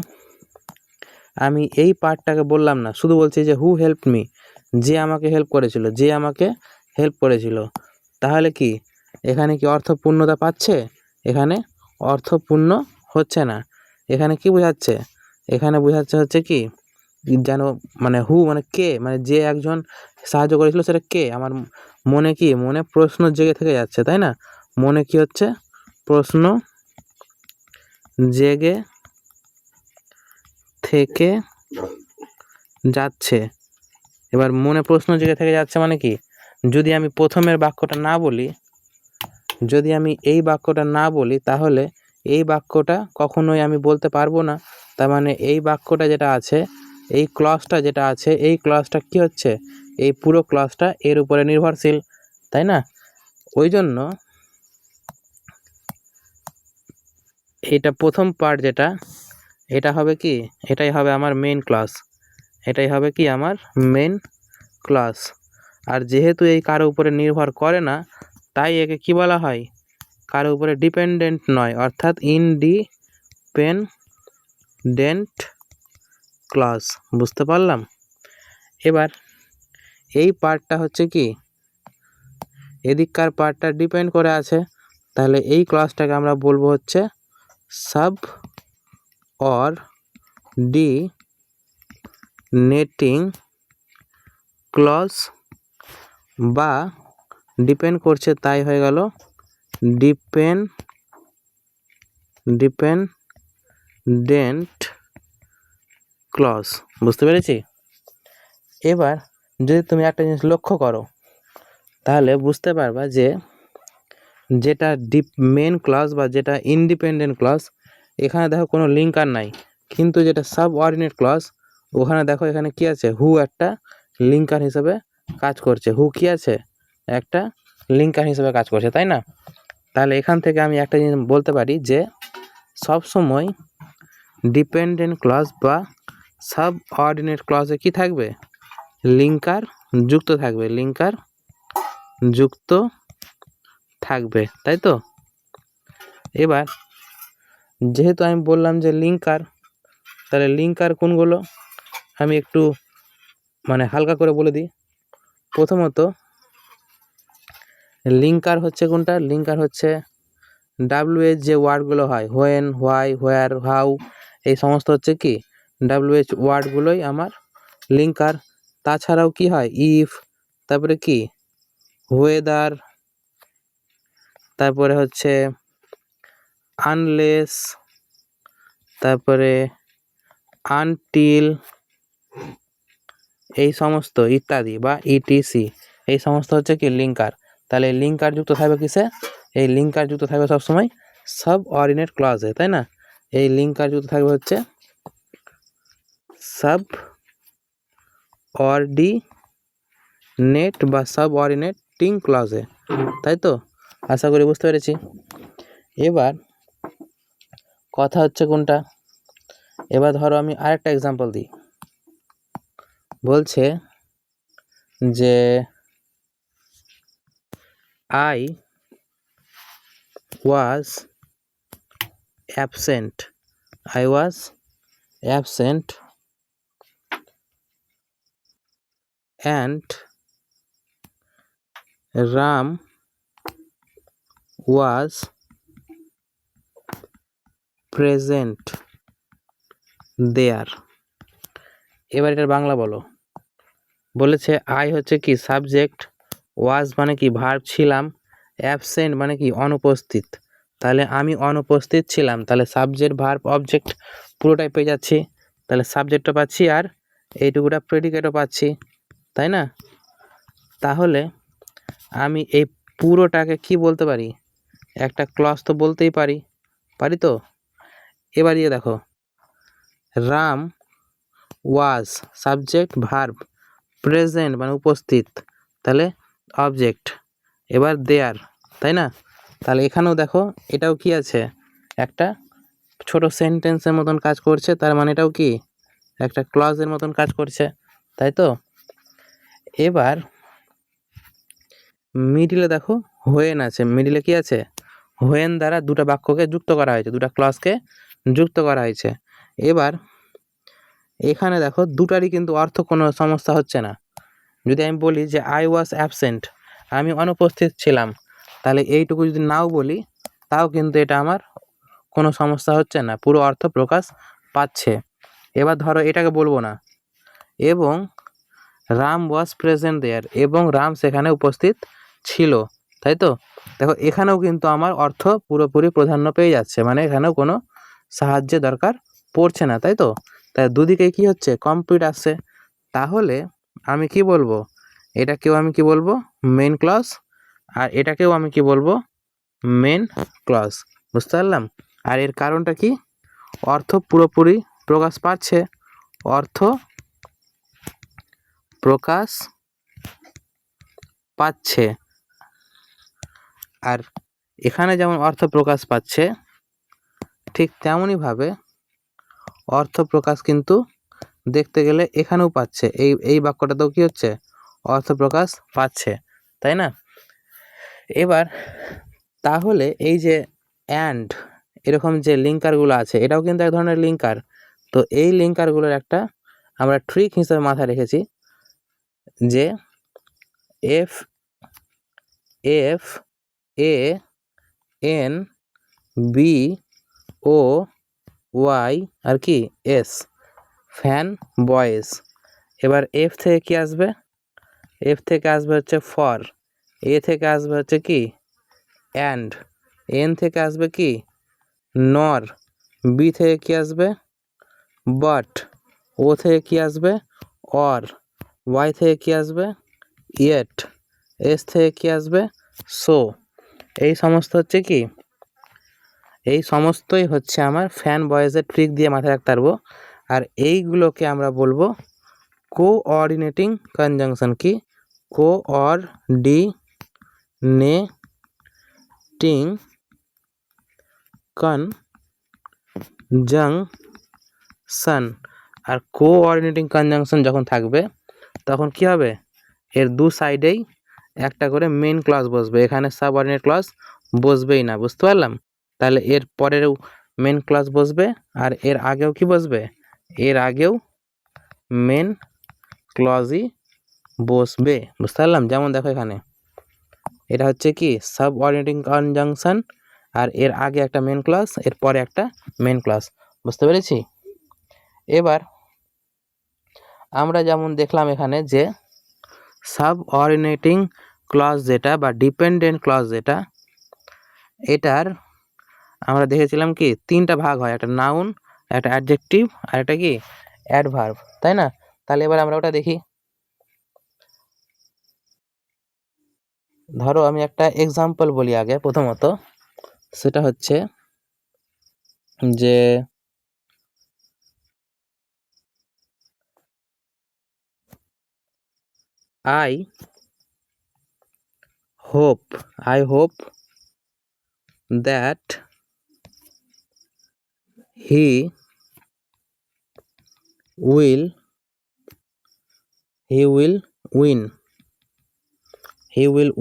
Speaker 1: আমি এই পার্টটাকে বললাম না, শুধু বলছি যে হু হেল্প মি, যে আমাকে হেল্প করেছিল, যে আমাকে হেল্প করেছিল, তাহলে কি এখানে কি অর্থপূর্ণতা পাচ্ছে? এখানে অর্থপূর্ণ হচ্ছে না। এখানে কি বোঝাচ্ছে? এখানে বোঝাচ্ছে হচ্ছে কি যেন মানে হু মানে কে, মানে যে একজন সাহায্য করেছিল সেটা কে, আমার মনে কি মনে প্রশ্ন জেগে থেকে যাচ্ছে, তাই না? মনে কি হচ্ছে? প্রশ্ন জেগে থেকে যাচ্ছে। এবার মনে প্রশ্ন জেগে থেকে যাচ্ছে মানে কি, যদি আমি প্রথমের বাক্যটা না বলি, যদি আমি এই বাক্যটা না বলি, তাহলে এই বাক্যটা কখনোই আমি বলতে পারবো না। তার মানে এই বাক্যটা যেটা আছে, এই ক্লজটা যেটা আছে, এই ক্লজটা কি হচ্ছে, এই পুরো ক্লজটা এর উপরে নির্ভরশীল, তাই না? ওই জন্য এটা প্রথম পার্ট যেটা, এটা হবে কি, এটাই হবে আমার মেইন ক্লাস, এটাই হবে কি আমার মেইন ক্লাস। আর যেহেতু এই কারো উপরে নির্ভর করে না, তাই একে কি বলা হয়? কারো উপরে ডিপেন্ডেন্ট নয়, অর্থাৎ ইনডিপেন্ডেন্ট ক্লাস। বুঝতে পারলাম? এবার এই পার্টটা হচ্ছে কি, এদিককার পার্টটা ডিপেন্ড করে আছে, তাহলে এই ক্লাসটাকে আমরা বলবো হচ্ছে subordinating clause, বা ডিপেন্ড করছে তাই হয়ে গেল ডিপেন্ডেন্ট ক্লজ। বুঝতে পেরেছি? এবার যদি তুমি একটা জিনিস লক্ষ্য করো, তাহলে বুঝতে পারবা যে যেটা মেন ক্লজ বা যেটা ইন্ডিপেন্ডেন্ট ক্লজ, এখানে দেখো কোনো লিঙ্কার নাই, কিন্তু যেটা সাবঅর্ডিনেট ক্লজ, ওখানে দেখো এখানে কি আছে, হু একটা লিঙ্কার হিসেবে কাজ করছে। হু কি আছে? একটা লিঙ্কার হিসেবে কাজ করছে, তাই না? তাহলে এখান থেকে আমি একটা জিনিস বলতে পারি যে সবসময় ডিপেন্ডেন্ট ক্লজ বা সাবঅর্ডিনেট ক্লজে কি থাকবে? লিঙ্কার যুক্ত থাকবে, লিঙ্কার যুক্ত থাকবে, তাই তো? এবার যেহেতু আমি বললাম যে লিঙ্কার, তাহলে লিঙ্কার কোনগুলো আমি একটু মানে হালকা করে বলে দিই। প্রথমত লিঙ্কার হচ্ছে কোনটা? লিঙ্কার হচ্ছে ডাব্লিউএইচ যে ওয়ার্ডগুলো হয়, হোয়েন, হোয়াই, হোয়ার, হাউ, এই সমস্ত হচ্ছে কি ডাব্লিউএইচ ওয়ার্ডগুলোই আমার লিঙ্কার। তাছাড়াও কি হয়, ইফ, তারপরে কি ওয়েদার, তারপরে হচ্ছে আনলেস, তারপরে আনটিল, এই সমস্ত ইত্যাদি, বা ইটিসি, এই সমস্ত হচ্ছে কি লিঙ্কার। তাহলে লিঙ্কার যুক্ত থাকবে কিসে? এই লিঙ্কার যুক্ত থাকবে সবসময় সাবঅর্ডিনেট ক্লজে, তাই না? এই লিঙ্কার যুক্ত থাকবে হচ্ছে সাবঅর্ডিনেট বা সাবঅর্ডিনেটিং ক্লজে, তাই তো? আশা করি বুঝতে পেরেছি। এবার কথা হচ্ছে কোনটা, এবার ধরো আমি আরেকটা এক্সাম্পল দিই। বলছে যে I was absent and Ram was present there. এবার এটার বাংলা বলো। বলেছে আই হচ্ছে কি সাবজেক্ট, ওয়াজ মানে কি ভার্ব ছিলাম, অ্যাবসেন্ট মানে কি অনুপস্থিত। তাহলে আমি অনুপস্থিত ছিলাম, তাহলে সাবজেক্ট ভার্ব অবজেক্ট পুরোটাই পেয়ে যাচ্ছি। তাহলে সাবজেক্টও পাচ্ছি আর এইটুকুটা প্রেডিকেটও পাচ্ছি, তাই না? তাহলে আমি এই পুরোটাকে কি বলতে পারি? একটা ক্লজ তো বলতেই পারি, পারি তো? এবার দিয়ে দেখো, রাম ওয়াজ সাবজেক্ট ভার্ব, প্রেজেন্ট মানে উপস্থিত, তাহলে অবজেক্ট, এবার দেয়ার, তাই না? তাহলে এখানেও দেখো এটাও কি আছে, একটা ছোট সেন্টেন্সের মতন কাজ করছে, তার মানে এটাও কি একটা ক্লজের মতন কাজ করছে, তাই তো? এবার মিডিলে দেখো হোয়েন আছে, মিডিলে কি আছে, হোয়েন দ্বারা দুটো বাক্যকে যুক্ত করা হয়েছে, দুটো ক্লজকে যুক্ত করা হয়েছে। এবার এখানে দেখো দুটারই কিন্তু অর্থ কোনো সমস্যা হচ্ছে না। যদি আমি বলি যে আই ওয়াজ অ্যাবসেন্ট, আমি অনুপস্থিত ছিলাম, তাহলে এইটুকু যদি নাও বলি তাও কিন্তু এটা আমার কোনো সমস্যা হচ্ছে না, পুরো অর্থ প্রকাশ পাচ্ছে। এবার ধরো এটাকে বলবো না, এবং রাম ওয়াজ প্রেজেন্ট দেয়ার, এবং রাম সেখানে উপস্থিত ছিল, তাই তো? দেখো এখানেও কিন্তু আমার অর্থ পুরোপুরি প্রাধান্য পেয়ে যাচ্ছে, মানে এখানেও কোনো সাহায্যের দরকার পড়ছে না, তাই তো? তাই দুদিকে কি হচ্ছে, কমপ্লিট আসছে। তাহলে আমি কি বলবো, এটাকেও আমি কি বলবো, মেন ক্লজ, আর এটাকেও আমি কি বলবো, মেন ক্লজ। বুঝতে পারলাম? আর এর কারণটা কি, অর্থ পুরোপুরি প্রকাশ পাচ্ছে, অর্থ প্রকাশ পাচ্ছে। আর এখানে যেমন অর্থ প্রকাশ পাচ্ছে, ঠিক তেমনইভাবে অর্থ প্রকাশ কিন্তু দেখতে গেলে এখানেও পাচ্ছে, এই বাক্যটাতেও কি হচ্ছে, অর্থ প্রকাশ পাচ্ছে, তাই না? এবার তাহলে এই যে অ্যান্ড এরকম যে লিঙ্কারগুলো আছে, এটাও কিন্তু এক ধরনের লিঙ্কার। তো এই লিঙ্কারগুলোর একটা আমরা ট্রিক হিসেবে মাথায় রেখেছি যে F F A N B O Y আর কি এস, ফ্যান বয়েজ। এবার এফ থেকে কি আসবে, এফ থেকে আসবে হচ্ছে ফর, এ থেকে আসবে হচ্ছে কি অ্যান্ড, এন থেকে আসবে কি নর, বি থেকে কি আসবে বাট, ও থেকে কি আসবে অর, ওয়াই থেকে কি আসবে ইয়েট, এস থেকে কি আসবে সো। এই সমস্ত হচ্ছে কি, এই সমস্তই হচ্ছে আমার ফ্যান বয়েজের ট্রিক দিয়ে মাথায় রাখতে পারবো। আর এইগুলোকে আমরা বলবো কোঅর্ডিনেটিং কনজাংশন। কি কোঅর্ডিনেটিং কনজাংশন। আর কোঅর্ডিনেটিং কনজাংশন যখন থাকবে তখন কি হবে, এর দু সাইডেই একটা করে মেন ক্লজ বসবে, এখানে সাবঅর্ডিনেট ক্লজ বসবেই না। বুঝতে পারলাম? তাহলে এর পরেও মেন ক্লজ বসবে, আর এর আগেও কি বসবে, এর আগেও মেন ক্লজই বসবে। বুঝতে পারলাম? যেমন দেখো এখানে এটা হচ্ছে কি সাবঅর্ডিনেটিং কনজাংশন, আর এর আগে একটা মেন ক্লজ, এর পরে একটা মেন ক্লজ। বুঝতে পেরেছি? এবার আমরা যেমন দেখলাম এখানে যে সাবঅর্ডিনেটিং ক্লজ যেটা বা ডিপেন্ডেন্ট ক্লজ যেটা, এটার আমরা দেখেছিলাম কি তিনটা ভাগ হয়, একটা নাউন, একটা অ্যাডজেক্টিভ, আর একটা কি অ্যাডভার্ব, তাই না? তাহলে এবার আমরা ওটা দেখি। ধরো আমি একটা এক্সাম্পল বলি আগে প্রথমত, সেটা হচ্ছে যে I hope that he will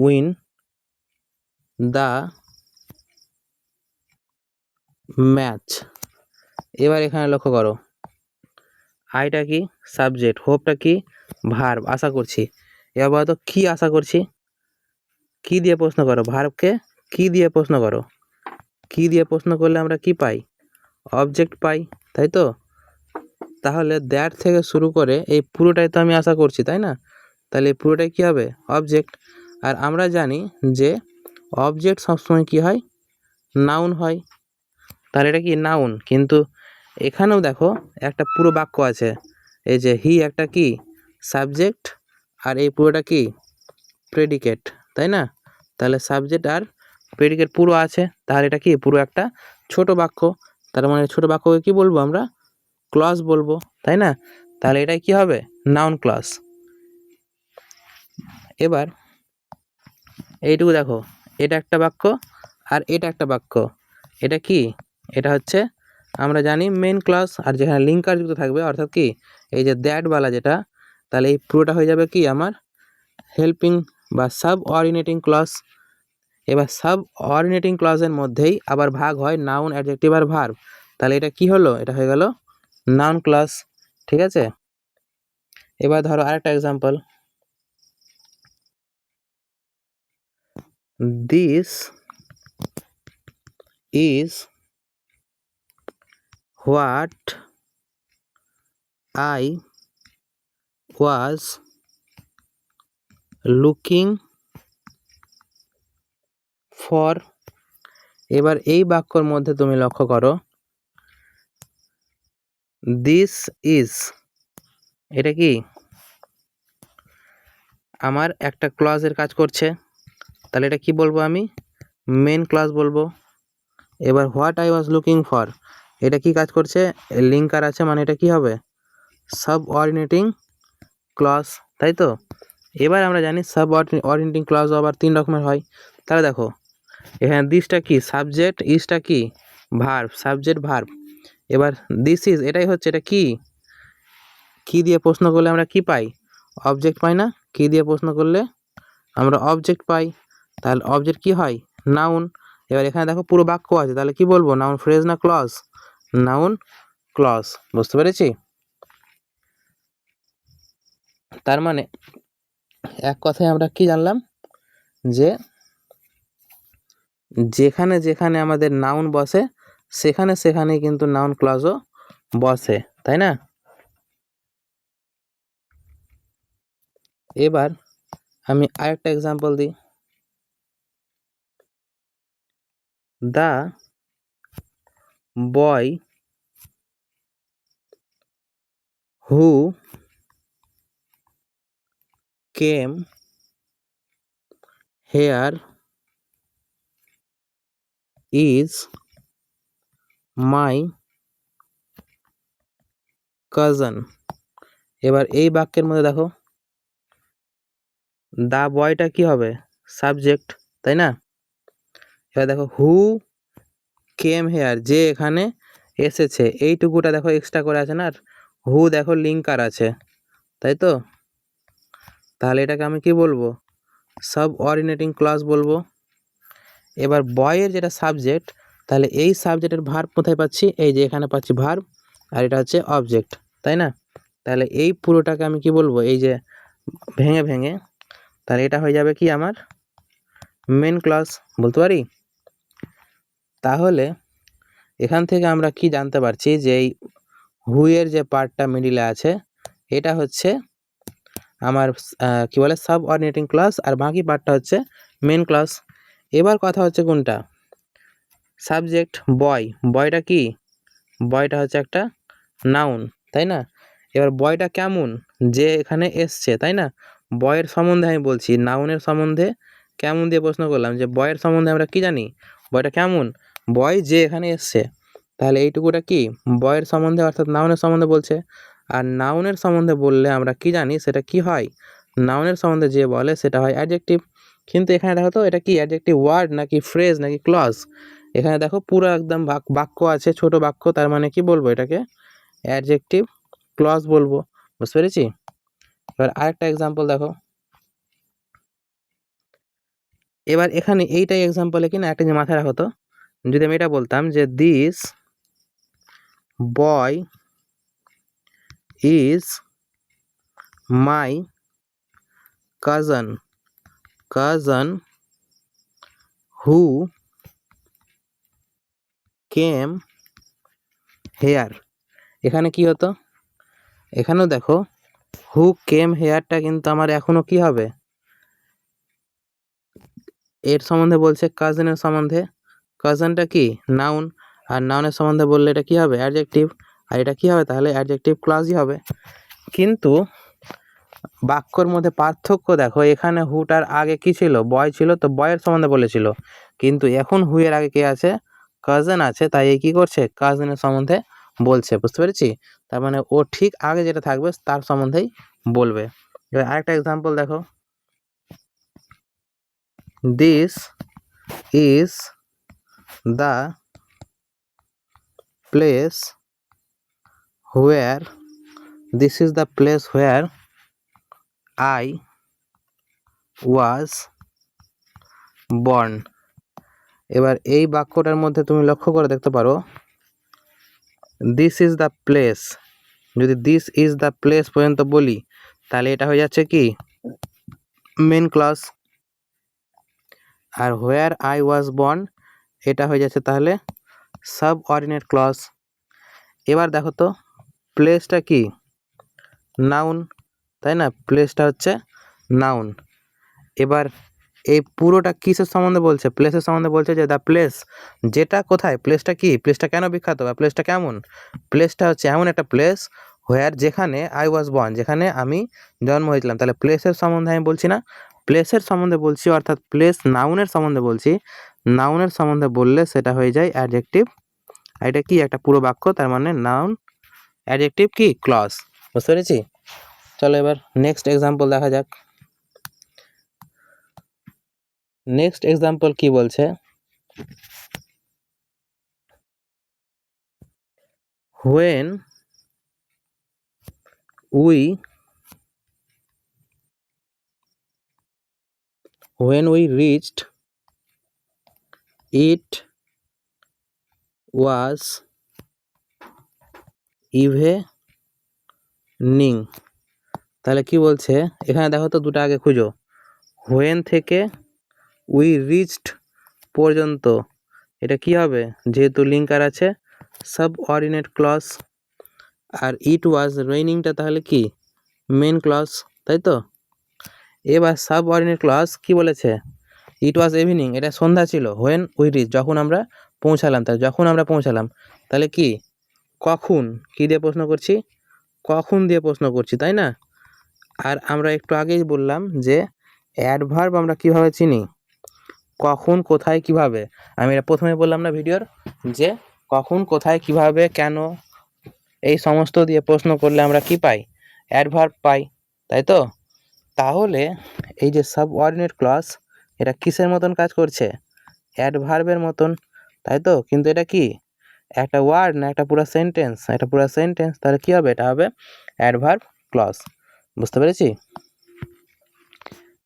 Speaker 1: win the match. এবার এখানে লক্ষ্য করো, আইটা কি সাবজেক্ট, হোপটা কি ভার্ব, আশা করছি। এবার বলো তো কি আশা করছি, কি দিয়ে প্রশ্ন করো, ভার্বকে কি দিয়ে প্রশ্ন করো, কি দিয়ে প্রশ্ন করলে আমরা কি পাই, অবজেক্ট পাই, তাই তো? তাহলে দ্যাট থেকে শুরু করে এই পুরোটাই তো আমি আশা করছি, তাই না? তাহলে এই পুরোটাই কী হবে, অবজেক্ট। আর আমরা জানি যে অবজেক্ট সবসময় কী হয়, নাউন হয়। তাহলে এটা কি নাউন, কিন্তু এখানেও দেখো একটা পুরো বাক্য আছে, এই যে হি একটা কি সাবজেক্ট, আর এই পুরোটা কি প্রেডিকেট, তাই না? তাহলে সাবজেক্ট আর প্রেডিকেট পুরো আছে, তাহলে এটা কি পুরো একটা ছোট বাক্য। তার মানে ছোট বাক্যকে কি বলবো আমরা, ক্লজ বলবো, তাই না? তাহলে এটাই কি হবে, নাউন ক্লজ। এবার এইটুকু দেখো, এটা একটা বাক্য আর এটা একটা বাক্য। এটা কি? এটা হচ্ছে আমরা জানি মেন ক্লজ, আর যেখানে লিঙ্কার যুক্ত থাকবে অর্থাৎ কি এই যে দ্যাট বালা যেটা, তাহলে এই পুরোটা হয়ে যাবে কি আমার হেল্পিং বা সাব অর্ডিনেটিং ক্লজ। এবার সাব অর্ডিনেটিং ক্লজের মধ্যেই আবার ভাগ হয় নাউন, অ্যাডজেক্টিভ আর ভার্ব। তাহলে এটা কি হলো? এটা হয়ে গেল নাউন ক্লজ। ঠিক আছে, এবার ধরো আরেকটা example, this is what I was looking for. এবার এই বাক্যর মধ্যে তুমি লক্ষ্য করো, দিস ইজ এটা কি আমার একটা ক্লজের কাজ করছে, তাহলে এটা কি বলবো আমি? মেন ক্লজ বলবো। এবার what I was looking for এটা কি কাজ করছে? লিঙ্কার আছে, মানে এটা কি হবে? সাব অর্ডিনেটিং ক্লজ, তাই তো? এবার আমরা জানি সাব অর্ডিনেটিং ক্লজ আবার 3 রকমের হয়। তাহলে দেখো এখানে দিসটা কি সাবজেক্ট, ইজটা কি ভার্ব, সাবজেক্ট ভার্ব। এবার দিস ইজ এটাই হচ্ছে, এটা কি কি দিয়ে প্রশ্ন করলে আমরা কি পাই? অবজেক্ট পাই না? কি দিয়ে প্রশ্ন করলে আমরা অবজেক্ট পাই, তাহলে অবজেক্ট কি হয়? নাউন। এবার এখানে দেখো পুরো বাক্য আছে, তাহলে কি বলবো? নাউন ফ্রেজ না ক্লজ? Noun clause. বুঝতে পেরেছি? তার মানে এক কথায় আমরা কি জানলাম, যে যেখানে যেখানে আমাদের নাউন বসে সেখানে সেখানেই কিন্তু নাউন ক্লজও বসে, তাই না? এবার আমি আরেকটা এক্সাম্পল দিই, the boy who came here is my cousin. এবার এই বাক্যের মধ্যে দেখো দা বয়টা কি হবে? সাবজেক্ট, তাই না? এবার দেখো হু কেম হেয়ার যে এখানে এসেছে, এইটুকুটা দেখো এক্সট্রা করে আছে না, আর হু দেখো লিঙ্কার আছে, তাই তো? তাহলে এটাকে আমি কি বলবো? সাব অর্ডিনেটিং ক্লজ বলবো। এবার বয়ের যেটা সাবজেক্ট, তাহলে এই সাবজেক্টের ভার্ব কোথায় পাচ্ছি? এই যে এখানে পাচ্ছি ভার্ব, আর এটা হচ্ছে অবজেক্ট, তাই না? তাহলে এই পুরোটাকে আমি কি বলবো? এই যে ভেঙে ভেঙে, তাহলে এটা হয়ে যাবে কি আমার মেন ক্লজ, বলতে পারি? তাহলে এখান থেকে আমরা কি জানতে পারছি, যে এই হুয়ের যে পার্টটা মিডিলে আছে এটা হচ্ছে আমার কি বলে সাব অর্ডিনেটিং ক্লজ, আর বাকি পার্টটা হচ্ছে মেন ক্লজ। এবার কথা হচ্ছে কোনটা? সাবজেক্ট বয়, বয়টা কি? বয়টা হচ্ছে একটা নাউন, তাই না? এবার বয়টা কেমন? যে এখানে এসছে, তাই না? বয়ের সম্বন্ধে আমি বলছি, নাউনের সম্বন্ধে কেমন দিয়ে প্রশ্ন করলাম, যে বয়ের সম্বন্ধে আমরা কি জানি? বয়টা কেমন? বয় যে এখানে এসছে, তাহলে এইটুকুটা কি বয়ের সম্বন্ধে অর্থাৎ নাউনের সম্বন্ধে বলছে। আর নাউনের সম্বন্ধে বললে আমরা কি জানি, সেটা কি হয়? নাউনের সম্বন্ধে যে বলে সেটা হয় অ্যাডজেক্টিভ। কিন্তু এখানে দেখো তো এটা কি অ্যাডজেক্টিভ ওয়ার্ড নাকি ফ্রেজ নাকি ক্লজ? এখানে দেখো পুরো একদম বাক্য আছে, ছোট বাক্য, তার মানে কি বলবো? এটাকে অ্যাডজেক্টিভ ক্লজ বলবো। বুঝতে পেরেছি? এবার আরেকটা এক্সাম্পল দেখো, এবার এখানে এইটাই এক্সাম্পলে কিনা একটা যে মাথায় রাখো তো, যদি আমি এটা বলতাম যে this boy is my কাজন who came hair, এখানে কি হতো? এখানেও দেখো হু কেম হেয়ারটা কিন্তু আমার এখনো কি হবে? এর সম্বন্ধে বলছে কাজিনের সম্বন্ধে। কাজিনটা কি নাউন, আর নাউনের সম্বন্ধে বললে এটা কি হবে? অ্যাডজেক্টিভ। আর এটা কি হবে? তাহলে অ্যাডজেক্টিভ ক্লজই হবে। কিন্তু বাক্যর মধ্যে পার্থক্য দেখো, এখানে হুটার আগে কি ছিল? বয় ছিল, তো বয়ের সম্বন্ধে বলেছিল। কিন্তু এখন হুয়ের আগে কে আছে? কাজিন আছে, তাই এই কি করছে? কাজিনের সম্বন্ধে বলছে। বুঝতে পেরেছি? তার মানে ও ঠিক আগে যেটা থাকবে তার সম্বন্ধেই বলবে। এবার আরেকটা এক্সাম্পল দেখো, this is the place where this is the place where I was born. এবার এই বাক্যটার মধ্যে তুমি লক্ষ্য করে দেখতে পারো, দিস ইজ দ্য প্লেস, যদি দিস ইজ দ্য প্লেস পর্যন্ত বলি তাহলে এটা হয়ে যাচ্ছে কি মেন ক্লজ, আর হোয়ার আই ওয়াজ বর্ন এটা হয়ে যাচ্ছে তাহলে সাবঅর্ডিনেট ক্লজ। এবার দেখো তো প্লেসটা কি নাউন, তাই না? প্লেসটা হচ্ছে নাউন। এবার এই পুরোটা কিসের সম্বন্ধে বলছে? প্লেসের সম্বন্ধে বলছে যে দ্য প্লেস, যেটা কোথায়, প্লেসটা কি, প্লেসটা কেন বিখ্যাত বা প্লেসটা কেমন? প্লেসটা হচ্ছে এমন একটা প্লেস হোয়ার যেখানে আই ওয়াজ বর্ন, যেখানে আমি জন্ম হয়েছিলাম। তাহলে প্লেসের সম্বন্ধে আমি বলছি না, প্লেসের সম্বন্ধে বলছি, অর্থাৎ প্লেস নাউনের সম্বন্ধে বলছি। নাউনের সম্বন্ধে বললে সেটা হয়ে যায় অ্যাডজেক্টিভ। এটা কি একটা পুরো বাক্য, তার মানে নাউন অ্যাডজেক্টিভ কি ক্লজ। বুঝতে পেরেছি? চলো এবার নেক্সট এক্সাম্পল দেখা যাক। নেক্সট এক্সাম্পল কি বলছে, when we reached it was evening। তাহলে কি বলছে এখানে দেখো তো, দুটো আগে খুঁজো। when থেকে we reached পর্যন্ত এটা কি হবে, যেহেতু লিঙ্কার আছে সাবঅর্ডিনেট ক্লজ, আর ইট ওয়াজ রেইনিংটা তাহলে কি মেন ক্লজ, তাই তো? এবার সাবঅর্ডিনেট ক্লজ কি বলেছে, ইট ওয়াজ ইভিনিং, এটা সন্ধ্যা ছিল। হোয়েন উই রিচ, যখন আমরা পৌঁছালাম, তাহলে যখন আমরা পৌঁছালাম তাহলে কি কখন, কি দিয়ে প্রশ্ন করছি, কখন দিয়ে প্রশ্ন করছি, তাই না? আর আমরা একটু আগেই বললাম যে অ্যাডভার্ব আমরা কিভাবে চিনি, কখন কোথায় কিভাবে। আমি এটা প্রথমে বললাম না ভিডিওর, যে কখন কোথায় কিভাবে কেন এই সমস্ত দিয়ে প্রশ্ন করলে আমরা কি পাই, অ্যাডভার্ব পাই, তাই তো? তাহলে এই যে সাবঅর্ডিনেট ক্লজ এটা কিসের মতন কাজ করছে, অ্যাডভার্বের মতন, তাই তো? কিন্তু এটা কি একটা ওয়ার্ড না একটা পুরো সেন্টেন্স, এটা পুরো সেন্টেন্স, তাহলে কি হবে, এটা হবে অ্যাডভার্ব ক্লজ। বুঝতে পেরেছি?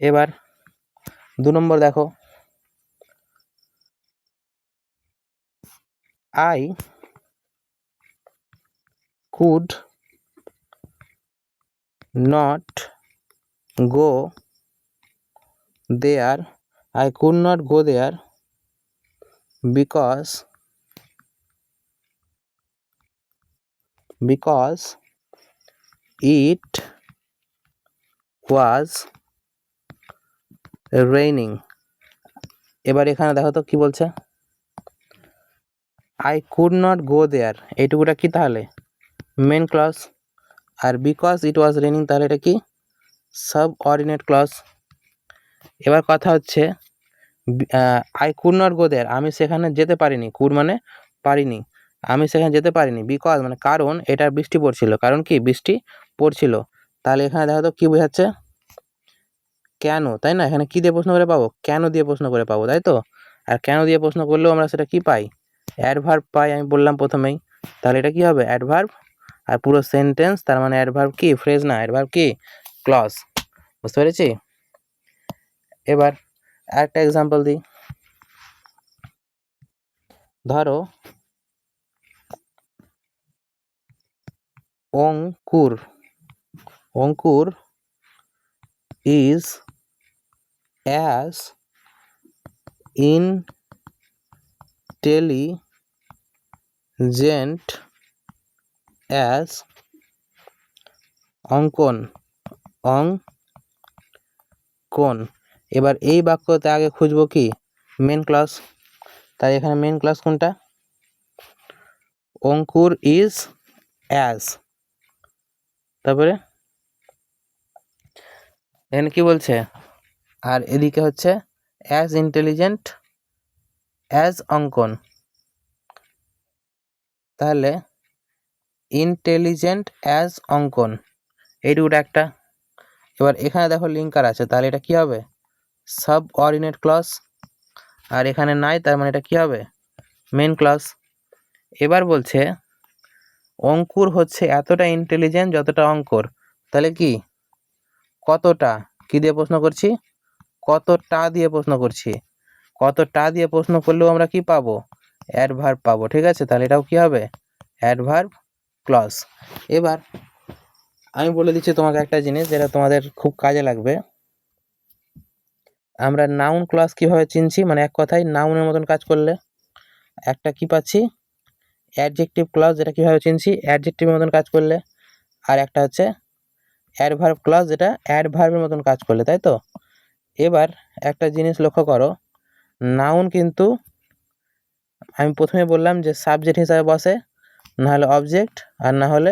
Speaker 1: এবার 2 নম্বর দেখো, I could not go there, I could not go there because it was raining। এবার এখানে দেখো তো কি বলছে, I could not go there, এইটুকুটা কি তাহলে মেন ক্লজ, আর because it was raining তাহলে এটা কি সাবঅর্ডিনেট ক্লজ। এবার কথা হচ্ছে আই কুড নট গো দেয়ার, আমি সেখানে যেতে পারিনি, কুড মানে পারিনি, আমি সেখানে যেতে পারিনি, বিকজ মানে কারণ এটা বৃষ্টি পড়ছিল, কারণ কি বৃষ্টি পড়ছিল। তাহলে এখানে দেখো তো কি বোঝাচ্ছে, কেন, তাই না? এখানে কি দিয়ে প্রশ্ন করে পাবো, কেন দিয়ে প্রশ্ন করে পাবো, তাই তো? আর কেন দিয়ে প্রশ্ন করলেও আমরা সেটা কি পাই, অ্যাডভার্ব পাই, আমি বললাম প্রথমেই। তাহলে এটা কি হবে অ্যাডভার্ব, আর পুরো সেন্টেন্স তার মানে অ্যাডভার্ব কি ফ্রেজ না, অ্যাডভার্ব কি ক্লজ। বুঝতে পেরেছি? এবার আরেকটা এক্সাম্পল দিই, ধরো অঙ্কুর is as intelligent as অঙ্কন। এবার এই বাক্যতে আগে খুঁজবো কি মেন ক্লজ, তাই এখানে মেন ক্লজ কোনটা, অঙ্কুর ইজ অ্যাজ, তারপরে এখানে কি বলছে, আর এদিকে হচ্ছে অ্যাজ ইন্টেলিজেন্ট অ্যাজ অঙ্কন, তাহলে ইন্টেলিজেন্ট অ্যাজ অঙ্কন এইটুকুটা একটা। এবার এখানে দেখো লিঙ্কার আছে, তাহলে এটা কি হবে সাবঅর্ডিনেট ক্লজ, আর এখানে নাই, তার মানে এটা কি হবে? Main clause. এবার বলছে অঙ্কুর হচ্ছে এতটা ইন্টেলিজেন্ট যতটা অঙ্কর, তাহলে কি কতটা, কি দিয়ে প্রশ্ন করছি? কতটা দিয়ে প্রশ্ন করছি। কতটা দিয়ে প্রশ্ন করলেও আমরা কি পাবো? অ্যাডভার্ব পাবো, ঠিক আছে? তাহলে এটাও কি হবে? Adverb clause. এবার আমি বলে দিচ্ছি তোমাকে একটা জিনিস যেটা তোমাদের খুব কাজে লাগবে। আমরা নাউন ক্লজ কিভাবে চিনছি, মানে এক কথায় নাউনের মতন কাজ করলে। একটা কি পাচ্ছি? অ্যাডজেক্টিভ ক্লজ, যেটা কিভাবে চিনছি? অ্যাডজেক্টিভের মতন কাজ করলে। আর একটা হচ্ছে অ্যাডভার্ব ক্লজ, যেটা অ্যাডভার্বের মতন কাজ করলে, তাই তো? এবার একটা জিনিস লক্ষ্য করো, নাউন কিন্তু আমি প্রথমে বললাম যে সাবজেক্ট হিসাবে বসে, না হলে অবজেক্ট, আর না হলে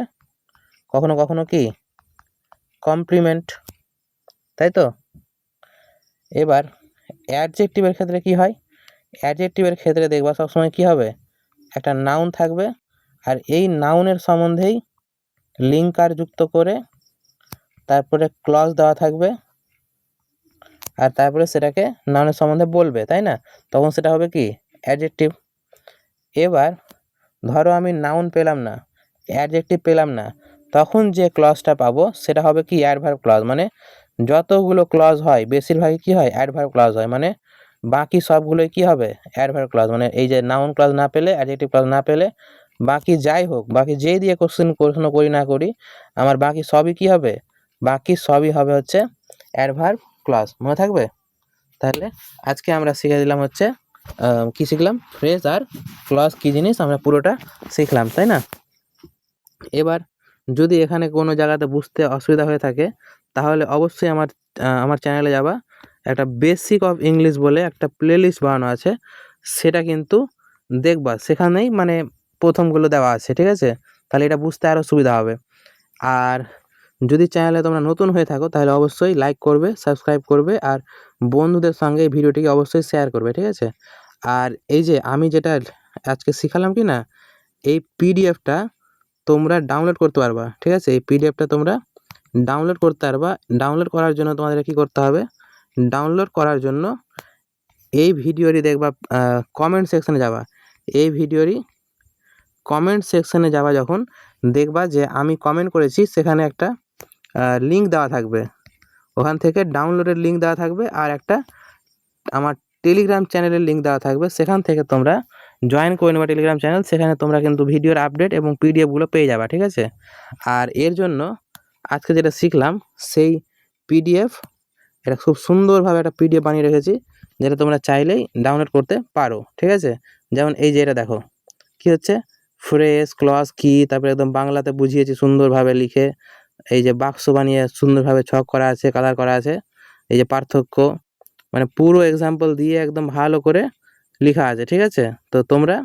Speaker 1: কখনো কখনো কি কমপ্লিমেন্ট, তাই তো? এবার অ্যাডজেক্টিভের ক্ষেত্রে কি হয়? অ্যাডজেক্টিভের ক্ষেত্রে দেখবা সবসময় কি হবে? একটা নাউন থাকবে, আর এই নাউনের সম্বন্ধেই লিঙ্কার যুক্ত করে তারপরে ক্লজ দেওয়া থাকবে, আর তারপরে সেটাকে নাউনের সম্বন্ধে বলবে, তাই না? তখন সেটা হবে কি? অ্যাডজেক্টিভ। এবার ধরো আমি নাউন পেলাম না, অ্যাডজেক্টিভ পেলাম না, তখন যে ক্লজটা পাবো সেটা হবে কি? Adverb clause. মানে যতগুলো ক্লজ হয় বেশিরভাগই কি হয়? অ্যাডভার্ব ক্লজ হয়। মানে বাকি সবগুলোই কি হবে? Adverb clause. মানে এই যে নাউন ক্লজ না পেলে, অ্যাডজেক্টিভ ক্লজ না পেলে, বাকি যাই হোক, বাকি যেই দিয়ে প্রশ্ন করি না করি, আমার বাকি সবই কি হবে? বাকি সবই হবে হচ্ছে অ্যাডভার্ব ক্লজ। মনে থাকবে? তাহলে আজকে আমরা শিখে দিলাম হচ্ছে কি শিখলাম? ফ্রেজ আর ক্লজ কি জিনিস আমরা পুরোটা শিখলাম, তাই না? এবার যদি এখানে কোনো জায়গাতে বুঝতে অসুবিধা হয়ে থাকে, তাহলে অবশ্যই আমার চ্যানেলে যাবা, একটা বেসিক অফ ইংলিশ বলে একটা প্লেলিস্ট বানানো আছে, সেটা কিন্তু দেখবা, সেখানেই মানে প্রথমগুলো দেওয়া আছে, ঠিক আছে? তাহলে এটা বুঝতে আরও সুবিধা হবে। আর যদি চ্যানেলে তোমরা নতুন হয়ে থাকো তাহলে অবশ্যই লাইক করবে, সাবস্ক্রাইব করবে, আর বন্ধুদের সঙ্গে এই ভিডিওটিকে অবশ্যই শেয়ার করবে, ঠিক আছে? আর এই যে আমি যেটা আজকে শিখালাম কি না, এই পিডিএফটা তোমরা ডাউনলোড করতে পারবা, ঠিক আছে? এই পিডিএফটা তোমরা ডাউনলোড করতে পারবা। ডাউনলোড করার জন্য তোমাদের কি করতে হবে? ডাউনলোড করার জন্য এই ভিডিওরই দেখবা কমেন্ট সেকশনে যাবা। এই ভিডিওরই কমেন্ট সেকশনে যাবা, যখন দেখবা যে আমি কমেন্ট করেছি, সেখানে একটা লিঙ্ক দেওয়া থাকবে, ওখান থেকে ডাউনলোডের লিঙ্ক দেওয়া থাকবে, আর একটা আমার টেলিগ্রাম চ্যানেলের লিঙ্ক দেওয়া থাকবে, সেখান থেকে তোমরা জয়েন করে নেবা টেলিগ্রাম চ্যানেল। সেখানে তোমরা কিন্তু ভিডিওর আপডেট এবং পিডিএফগুলো পেয়ে যাবা, ঠিক আছে? আর এর জন্য আজকে যেটা শিখলাম সেই পিডিএফ, এটা খুব সুন্দরভাবে একটা পিডিএফ বানিয়ে রেখেছি, যেটা তোমরা চাইলেই ডাউনলোড করতে পারো, ঠিক আছে? যেমন এই যে এটা দেখো, কি হচ্ছে? ফ্রেজ ক্লজ কি, তারপরে একদম বাংলাতে বুঝিয়েছি সুন্দরভাবে লিখে, এই যে বাক্স বানিয়ে সুন্দরভাবে ছক করা আছে, কালার করা আছে, এই যে পার্থক্য, মানে পুরো এক্সাম্পল দিয়ে একদম ভালো করে লেখা আছে, ঠিক আছে? তো তোমরা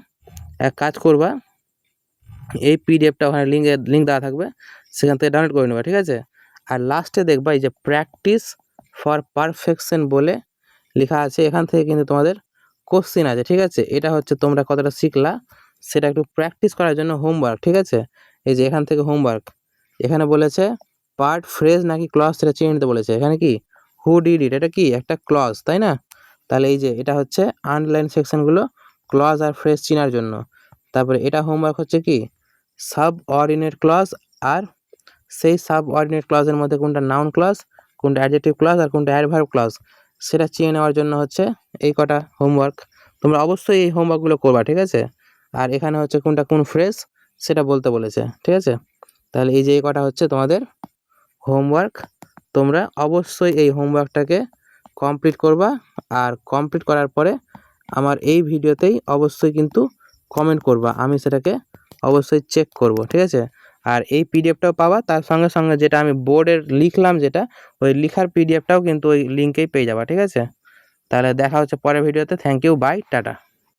Speaker 1: এক কাজ করবা, এই পিডিএফটা ওখানে লিঙ্ক দেওয়া থাকবে, সেখান থেকে ডাউনলোড করে নেবা, ঠিক আছে? আর লাস্টে দেখবা এই যে প্র্যাকটিস ফর পারফেকশন বলে লেখা আছে, এখান থেকে কিন্তু তোমাদের কোশ্চেন আছে, ঠিক আছে? এটা হচ্ছে তোমরা কতটা শিখলা সেটা একটু প্র্যাকটিস করার জন্য হোমওয়ার্ক, ঠিক আছে? এই যে এখান থেকে হোমওয়ার্ক, এখানে বলেছে পার্ট ফ্রেজ নাকি ক্লজ সেটা চিনে নিতে বলেছে। এখানে কি হু ডিড ইট, এটা কি একটা ক্লজ, তাই না? তাহলে এই যে এটা হচ্ছে আন্ডারলাইন সেকশনগুলো ক্লজ আর ফ্রেজ চেনার জন্য। তারপরে এটা হোমওয়ার্ক হচ্ছে কি সাবঅর্ডিনেট ক্লজ, আর সেই সাবঅর্ডিনেট ক্লজের মধ্যে কোনটা নাউন ক্লজ, কোনটা অ্যাডজেক্টিভ ক্লজ, আর কোনটা অ্যাডভার্ব ক্লজ, সেটা চিনে নেওয়ার জন্য হচ্ছে এই কটা হোমওয়ার্ক। তোমরা অবশ্যই এই হোমওয়ার্কগুলো করবা, ঠিক আছে? আর এখানে হচ্ছে কোনটা কোন ফ্রেজ সেটা বলতে বলেছে, ঠিক আছে? তাহলে এই যে এই কটা হচ্ছে তোমাদের হোমওয়ার্ক। তোমরা অবশ্যই এই হোমওয়ার্কটাকে কমপ্লিট করবা, আর কমপ্লিট করার পরে আমার এই ভিডিওতেই অবশ্যই কিন্তু কমেন্ট করবা, আমি সেটাকে অবশ্যই চেক করব, ঠিক আছে? আর এই পিডিএফটাও পাবা, তার সঙ্গে সঙ্গে যেটা আমি বোর্ডের লিখলাম, যেটা ওই লিখার পিডিএফটাও কিন্তু ওই লিঙ্কেই পেয়ে যাবা, ঠিক আছে? তাহলে দেখা হচ্ছে পরের ভিডিওতে। Thank you, bye, tata.